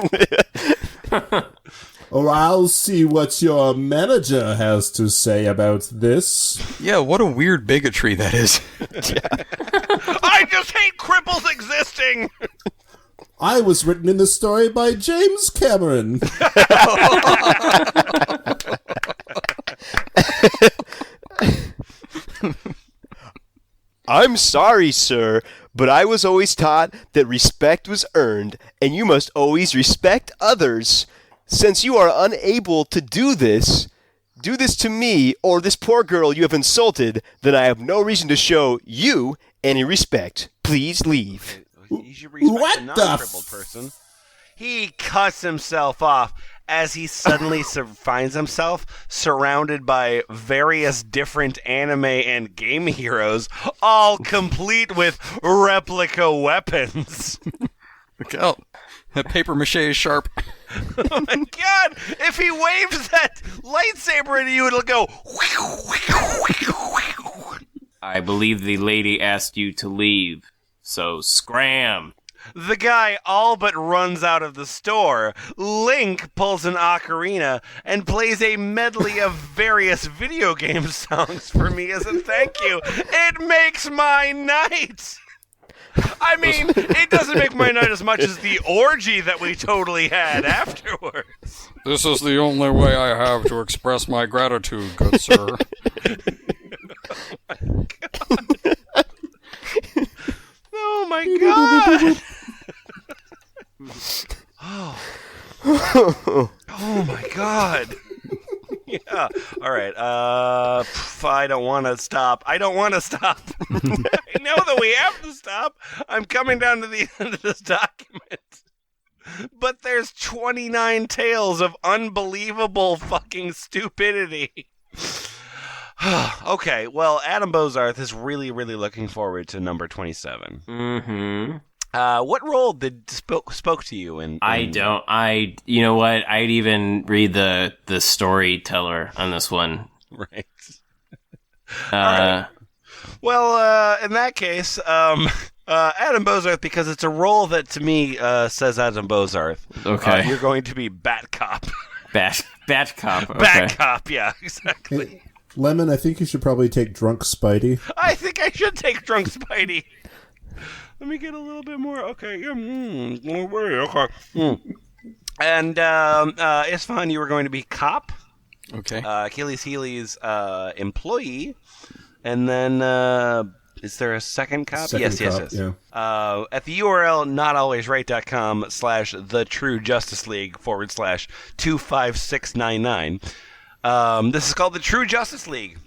Or I'll see what your manager has to say about this. Yeah, what a weird bigotry that is. I just hate cripples existing. I was written in the story by James Cameron. I'm sorry, sir, but I was always taught that respect was earned, and you must always respect others. Since you are unable to do this to me or this poor girl you have insulted, then I have no reason to show you any respect. Please leave. You should respect What a the non-crippled person. He cuts himself off as he suddenly finds himself surrounded by various different anime and game heroes, all complete with replica weapons. Look out. That paper mache is sharp. Oh my god! If he waves that lightsaber at you, it'll go. I believe the lady asked you to leave, so scram. The guy all but runs out of the store. Link pulls an ocarina and plays a medley of various video game songs for me as a thank you. It makes my night! I mean, it doesn't make my night as much as the orgy that we totally had afterwards. This is the only way I have to express my gratitude, good sir. Oh my god! Oh my god! Yeah. All right. I don't want to stop. I know that we have to stop. I'm coming down to the end of this document. But there's 29 tales of unbelievable fucking stupidity. Okay, well, Adam Bozarth is really, really looking forward to number 27. Mm-hmm. What role spoke to you in you know what? I'd even read the storyteller on this one. Right. All right. Well, in that case, Adam Bozarth, because it's a role that to me says Adam Bozarth. Okay. You're going to be Bat Cop. Bat Cop. Okay. Bat Cop, yeah, exactly. Lemon, I think you should probably take Drunk Spidey. I think I should take Drunk Spidey. Let me get a little bit more. Okay. Okay. And Isfahan, you were going to be cop. Okay. Achilles Healy's employee. And then, is there a second cop? Yes. Yeah. At the URL NotAlwaysRight.com/the-True-Justice-League/25699. This is called the True Justice League.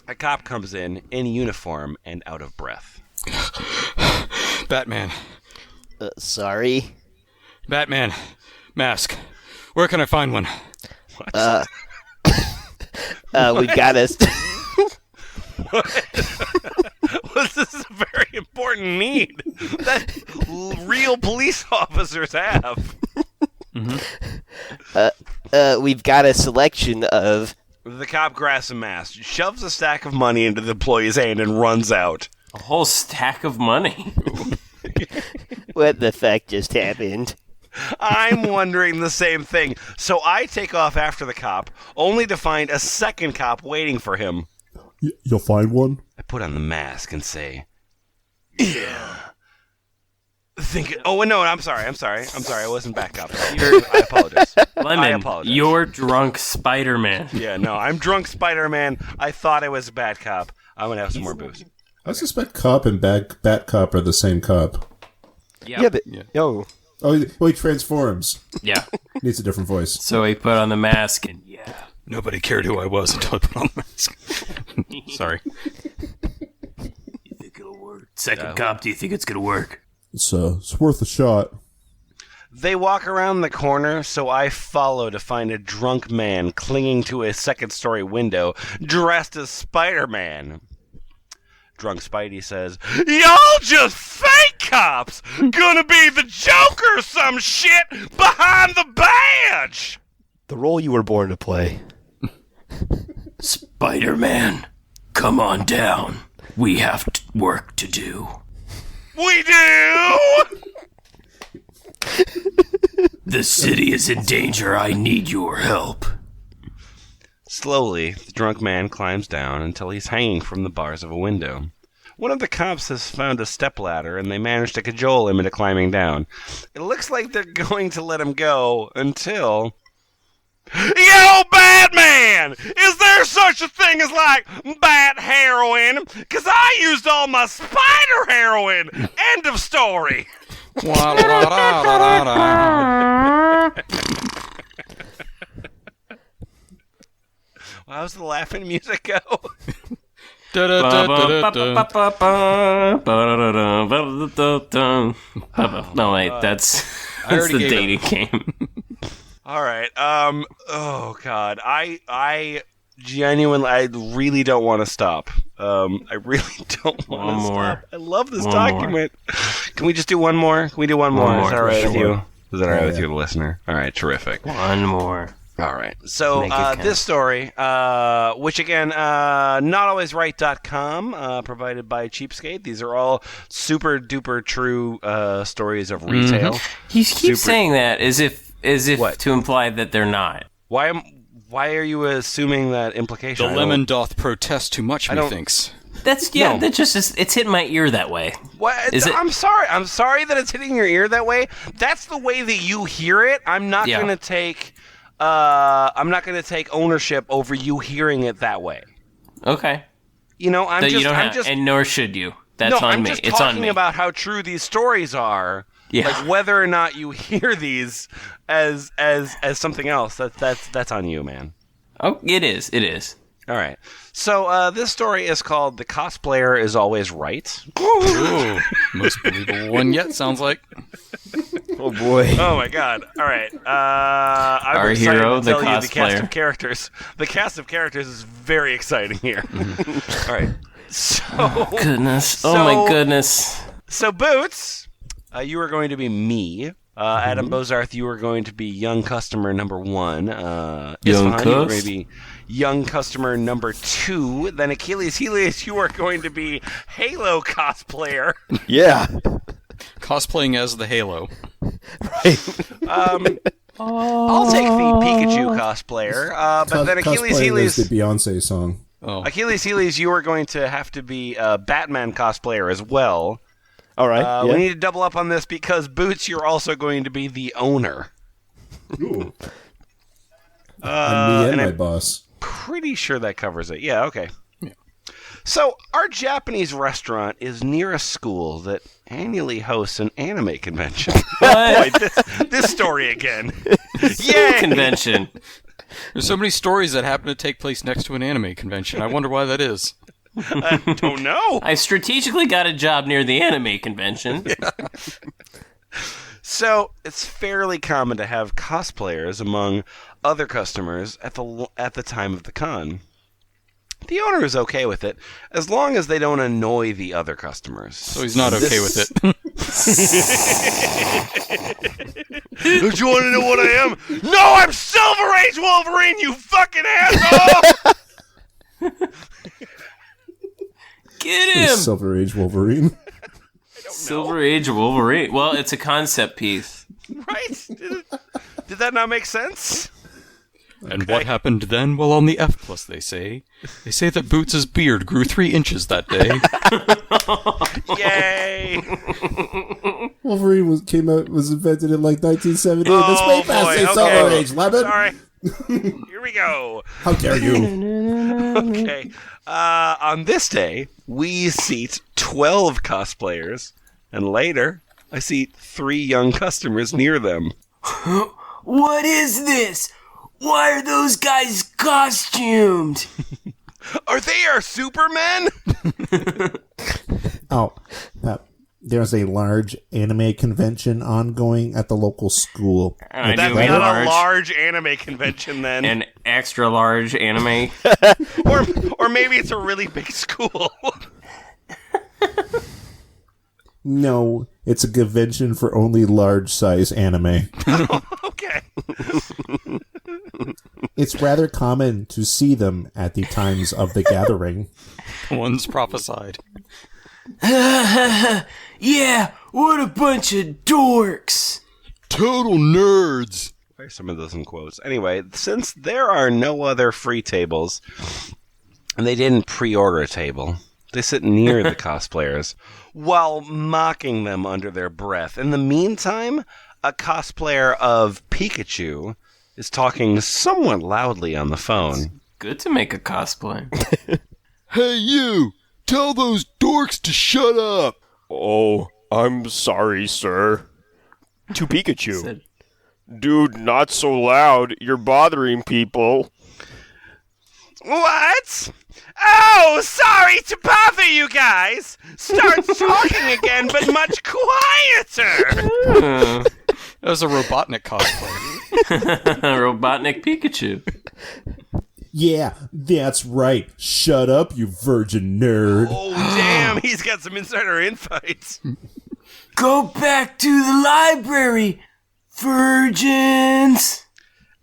A cop comes in uniform and out of breath. Batman. Sorry? Batman. Mask. Where can I find one? We got us. Well, this is a very important need that real police officers have. Mm-hmm. We've got a selection of... The cop grabs a mask, shoves a stack of money into the employee's hand, and runs out. A whole stack of money? What the fuck just happened? I'm wondering the same thing. So I take off after the cop, only to find a second cop waiting for him. You'll find one? I put on the mask and say, yeah. Oh, no, I'm sorry. I wasn't back up. I apologize. Lemon, I apologize. You're drunk Spider-Man. Yeah, no, I'm drunk Spider-Man. I thought I was a bad cop. I'm going to have some more booze. I suspect Cop and Bat Cop are the same cop. Yep. Yeah, but... Yo. Oh, he transforms. Yeah. Needs a different voice. So he put on the mask and Nobody cared who I was until I put on the mask. Sorry. You think it'll work? Second cop, do you think it's gonna work? It's worth a shot. They walk around the corner, so I follow to find a drunk man clinging to a second-story window, dressed as Spider-Man. Drunk Spidey says, "Y'all just fake cops! Gonna be the Joker or some shit behind the badge!" The role you were born to play. Spider-Man, come on down. We have work to do. We do! The city is in danger. I need your help. Slowly, the drunk man climbs down until he's hanging from the bars of a window. One of the cops has found a stepladder, and they manage to cajole him into climbing down. It looks like they're going to let him go until... Yo, Batman! Is there such a thing as, like, bat heroin? 'Cause I used all my spider heroin! End of story! How's the laughing music go? No, wait, that's the dating game. All right. Oh God. I genuinely, I really don't want to stop. I really don't want to stop. I love this document. Can we just do one more? Can we do one more? Is that all right with you? Is that all right with you, the listener? All right. Terrific. One more. All right. So this story, which again, NotAlwaysRight.com, provided by Cheapskate. These are all super duper true stories of ReTale. He keeps saying that as if What? to imply that they're not. Why are you assuming that implication? The lemon doth protest too much, methinks. That's that just is, it's hitting my ear that way. What? I'm sorry. I'm sorry that it's hitting your ear that way. That's the way that you hear it. I'm not going to take. I'm not going to take ownership over you hearing it that way. Okay. You know, I'm just, and nor should you. That's on me. I'm just it's on me. talking about how true these stories are. Yeah. Like whether or not you hear these as something else. That's on you, man. Oh, it is. It is. All right. So this story is called "The Cosplayer is Always Right." Ooh, most believable one yet, sounds like. Oh boy. Oh my God! All right, I'm Our excited hero, to the tell you the cast cosplayer. of characters. The cast of characters is very exciting here. All right, so Goodness. So- Oh my goodness. so Boots, you are going to be me. Adam Bozarth, you are going to be young customer number 1. Isfahan, you are going to be young customer number 2. Then Achilles, you are going to be Halo cosplayer. Yeah. Cosplaying as the Halo. I'll take the Pikachu cosplayer. But then Achilles, Cosplaying is the Beyonce song. Oh. Achilles, you are going to have to be a Batman cosplayer as well. All right. We need to double up on this because Boots, you're also going to be the owner. Ooh. And me and my boss. Pretty sure that covers it. Yeah, okay. Yeah. So, our Japanese restaurant is near a school that annually hosts an anime convention. Boy, this story again. Yay! Convention. There's so many stories that happen to take place next to an anime convention. I wonder why that is. I don't know. I strategically got a job near the anime convention. So, it's fairly common to have cosplayers among other customers at the time of the con. The owner is okay with it, as long as they don't annoy the other customers. So he's not okay with it. Don't you want to know what I am? No, I'm Silver Age Wolverine, you fucking asshole! Get him! Silver Age Wolverine. Silver Age Wolverine. Well, it's a concept piece. Right? Did that not make sense? And what happened then? Well, on the F+, they say. They say that Boots' beard grew 3 inches that day. Yay! Wolverine was invented in like 1978. That's way past boy, the okay. Silver Age, Lemon. Sorry. Here we go. How dare you? Okay. On this day, we seat 12 cosplayers, and later, I seat 3 young customers near them. What is this? Why are those guys costumed? Are they our Supermen? Oh, there's a large anime convention ongoing at the local school. I That's do mean not a large anime convention, then. An extra large anime. or maybe it's a really big school. No, it's a convention for only large-size anime. Okay. It's rather common to see them at the times of the gathering. One's prophesied. Yeah, what a bunch of dorks. Total nerds. Where are some of those in quotes? Anyway, since there are no other free tables, and they didn't pre-order a table, they sit near the cosplayers while mocking them under their breath. In the meantime, a cosplayer of Pikachu is talking somewhat loudly on the phone. Good to make a cosplay. Hey, you! Tell those dorks to shut up! Oh, I'm sorry, sir. To Pikachu. Said- Dude, not so loud. You're bothering people. What? Oh, sorry to bother you guys. Starts talking again, but much quieter. That was a Robotnik cosplay. Robotnik Pikachu. Yeah, that's right. Shut up, you virgin nerd. Oh, damn, he's got some insider insights. Go back to the library, virgins.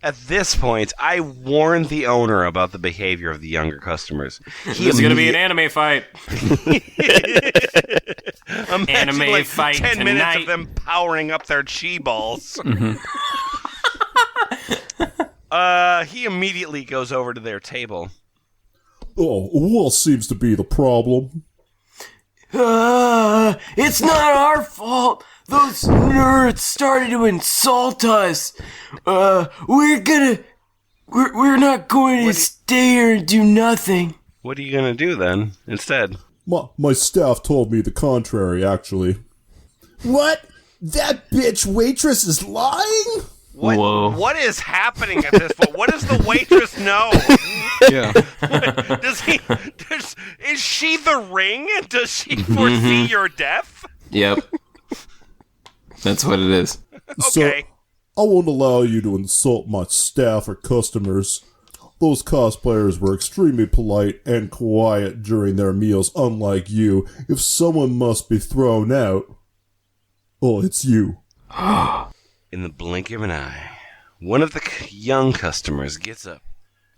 At this point, I warned the owner about the behavior of the younger customers. There's going to be an anime fight. Imagine, anime like, fight 10 minutes tonight. of them powering up their chi balls. He immediately goes over to their table. Oh, what seems to be the problem? It's not our fault. Those nerds started to insult us. We're not going to stay here and do nothing. What are you going to do then, instead? My staff told me the contrary, actually. What? That bitch waitress is lying? Whoa. What is happening at this point? What does the waitress know? Yeah. Is she the ring? Does she foresee your death? Yep. That's what it is. Okay. I won't allow you to insult my staff or customers. Those cosplayers were extremely polite and quiet during their meals, unlike you. If someone must be thrown out, oh, it's you. In the blink of an eye, one of the young customers gets up,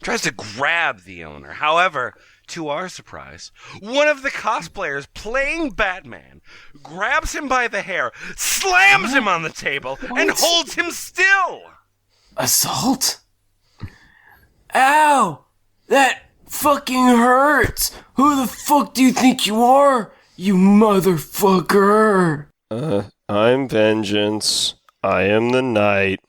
tries to grab the owner. However, to our surprise, one of the cosplayers playing Batman grabs him by the hair, slams him on the table, and holds him still. Assault? Ow! That fucking hurts! Who the fuck do you think you are, you motherfucker? I'm Vengeance. I am the Knight.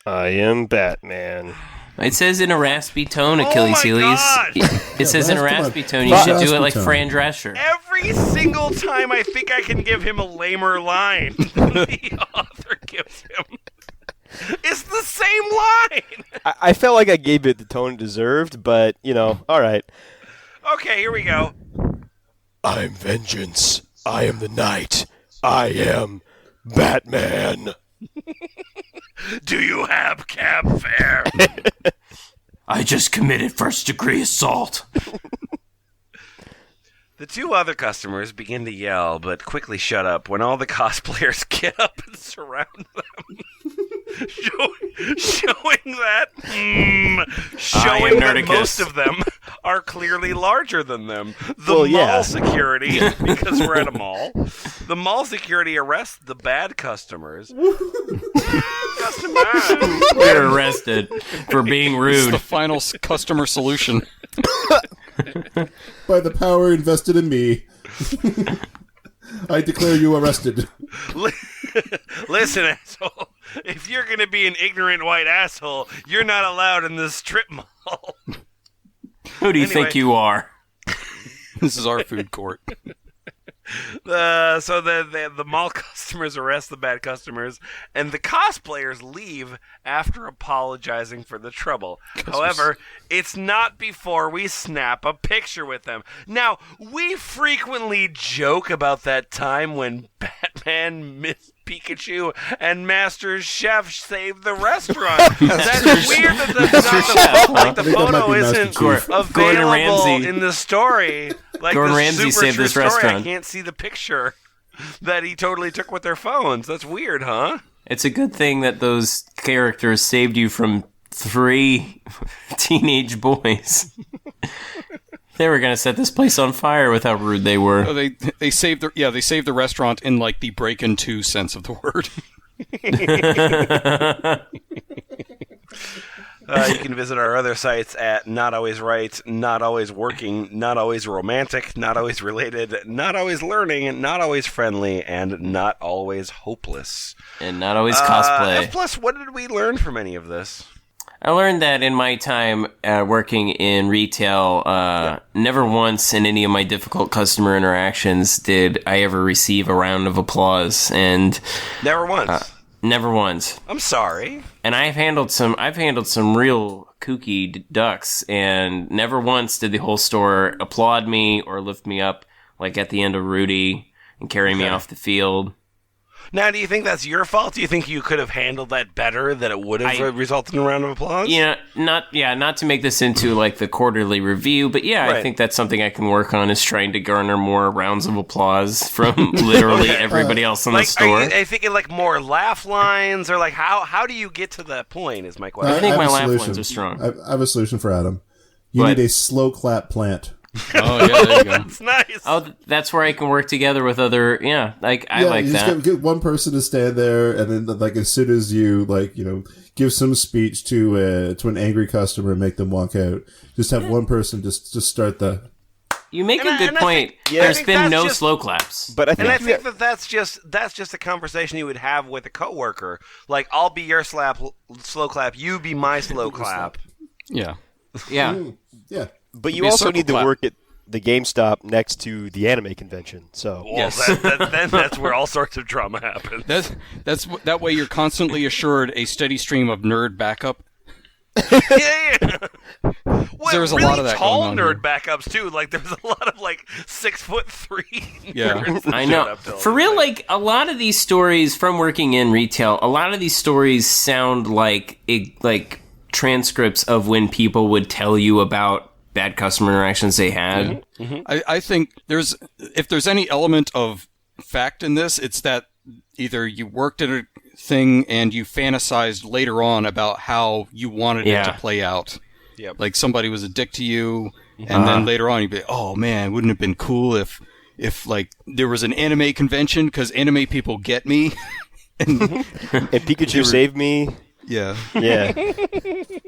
I am Batman. It says in a raspy tone, Achilles my Heelies. God! It says in a come on. raspy tone. You should do it like Raspy tone. Fran Drescher. Every single time I think I can give him a lamer line than the author gives him. It's the same line! I felt like I gave it the tone it deserved, but, alright. Okay, here we go. I'm Vengeance. I am the Knight. I am Batman. Do you have cab fare? I just committed first-degree assault. The two other customers begin to yell, but quickly shut up when all the cosplayers get up and surround them. Showing that Nerdicus. most of them are clearly larger than them. The Well, yeah. mall security, because we're at a mall, the mall security arrests the bad customers. You're arrested for being It's rude. the final customer solution. By the power invested in me, I declare you arrested. Listen, asshole. If you're going to be an ignorant white asshole, you're not allowed in this strip mall. Who do you think you are? This is our food court. So the mall customers arrest the bad customers, and the cosplayers leave after apologizing for the trouble. However, it's not before we snap a picture with them. Now, we frequently joke about that time when Man, Miss Pikachu, and Master Chef save the restaurant. That's weird that the photo isn't available in the story. Like Gordon the Ramsay super saved true this story, restaurant. I can't see the picture that he totally took with their phones. That's weird, huh? It's a good thing that those characters saved you from 3 teenage boys. They were gonna set this place on fire with how rude they were. Oh, they saved the restaurant in like the Break-In 2 sense of the word. You can visit our other sites at Not Always Right, Not Always Working, Not Always Romantic, Not Always Related, Not Always Learning, Not Always Friendly, and Not Always Hopeless. And not always cosplay. F+, what did we learn from any of this? I learned that in my time working in retail, never once in any of my difficult customer interactions did I ever receive a round of applause, and Never once. never once. I'm sorry. And I've handled some real kooky ducks, and never once did the whole store applaud me or lift me up, like at the end of Rudy, and carry me off the field. Now, do you think that's your fault? Do you think you could have handled that better, that it would have resulted in a round of applause? Not to make this into like the quarterly review, but Right. I think that's something I can work on, is trying to garner more rounds of applause from literally everybody else in the store. Are you thinking like more laugh lines, or like how do you get to that point is my question. I think have my a laugh solution. lines are strong. I have a solution for Adam. You What? need a slow clap plant. Oh yeah, there you go. That's nice. Oh, that's where I can work together with other. Yeah, I like you that. just get one person to stand there, and then like as soon as you give some speech to an angry customer and make them walk out, just have one person just start the. You make a good I point. think- There's I think been that's no just- slow claps. But I think, And I think that's just a conversation you would have with a coworker. Like, I'll be your slow clap, you be my slow clap. Yeah. Yeah. Yeah. but you be a also circle need to clap. work at the GameStop next to the anime convention. So Well, then that's where all sorts of drama happens. That way you're constantly assured a steady stream of nerd backup. Yeah. Well, There's a really lot of that tall going on nerd here. backups too. Like, there's a lot of like 6'3" Yeah. nerds that I showed know. up to all For these real, things. like, a lot of these stories from working in retail, a lot of these stories sound like transcripts of when people would tell you about bad customer interactions they had. I think if there's any element of fact in this, it's that either you worked at a thing and you fantasized later on about how you wanted it to play out. Yep. Like somebody was a dick to you, and then later on you'd be like, oh man, wouldn't it have been cool if like there was an anime convention, because anime people get me. and Pikachu saved me. Yeah. Yeah.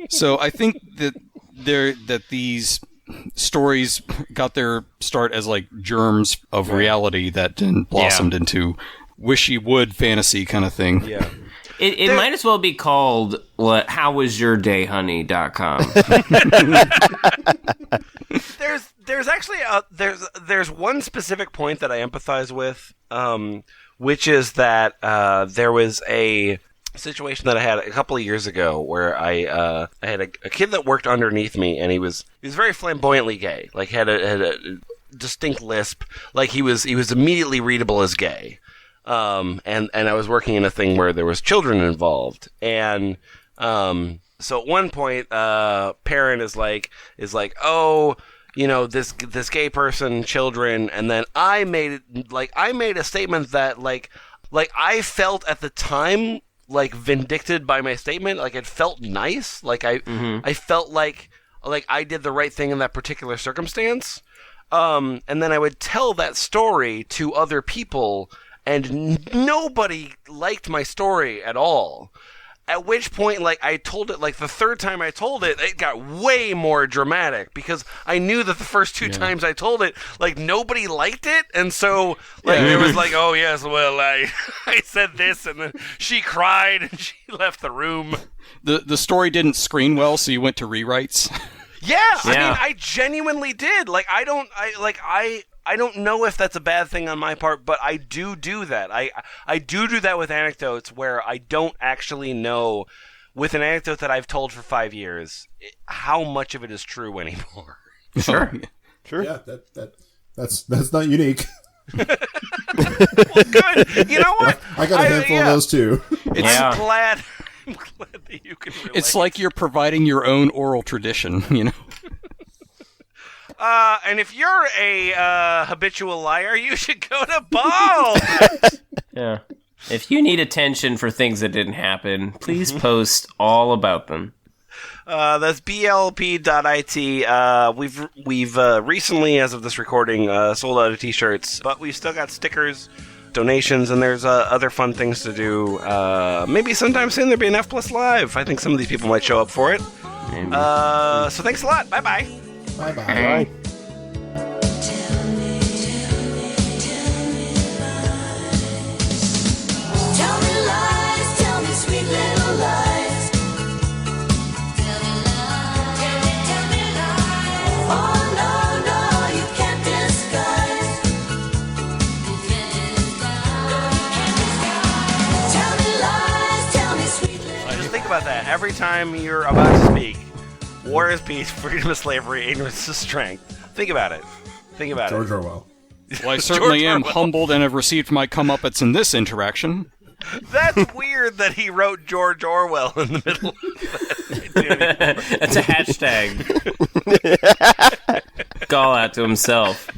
So I think that these stories got their start as like germs of reality that then blossomed into wishy-wood fantasy kind of thing. Yeah. It might as well be called howwasyourdayhoney.com. There's actually there's one specific point that I empathize with, which is that there was a situation that I had a couple of years ago where I had a kid that worked underneath me, and he was very flamboyantly gay. Like had a distinct lisp. Like he was immediately readable as gay. And I was working in a thing where there was children involved, and so at one point, parent is like, oh, you know, this gay person, children, and then I made a statement that like I felt at the time like vindicted by my statement, like it felt nice, like I felt like I did the right thing in that particular circumstance, and then I would tell that story to other people. And nobody liked my story at all. At which point, like, I told it, like, the third time I told it, it got way more dramatic, because I knew that the first two times I told it, like, nobody liked it, and so, like, it was like, oh, yes, well, I said this, and then she cried, and she left the room. The story didn't screen well, so you went to rewrites. Yeah, I mean, I genuinely did. Like, I don't know if that's a bad thing on my part, but I do that. I do that with anecdotes where I don't actually know, with an anecdote that I've told for 5 years, how much of it is true anymore. Sure. Sure. Yeah, that's not unique. Well, good. good. You know what? I got a handful of those too. I'm glad that you can relate. It's like you're providing your own oral tradition, you know? And if you're a habitual liar, you should go to Ball. Yeah. If you need attention for things that didn't happen, please post all about them. That's blp.it. We've recently, as of this recording, sold out of t-shirts, but we've still got stickers, donations, and there's other fun things to do. Maybe sometime soon there'll be an F Plus Live. I think some of these people might show up for it. So thanks a lot. Bye-bye. Bye-bye. Bye. Tell me lies, tell me sweet little lies. Tell me lies. Oh no, no, you can't disguise. Tell me lies, tell me sweet little lies. Just think about that. Every time you're about to speak, war is peace, freedom is slavery, ignorance is strength. Think about it. Think about George it. Orwell. Well, I certainly am Orwell. humbled and have received my comeuppance in this interaction. That's weird that he wrote George Orwell in the middle of that. That's a hashtag. Call out to himself.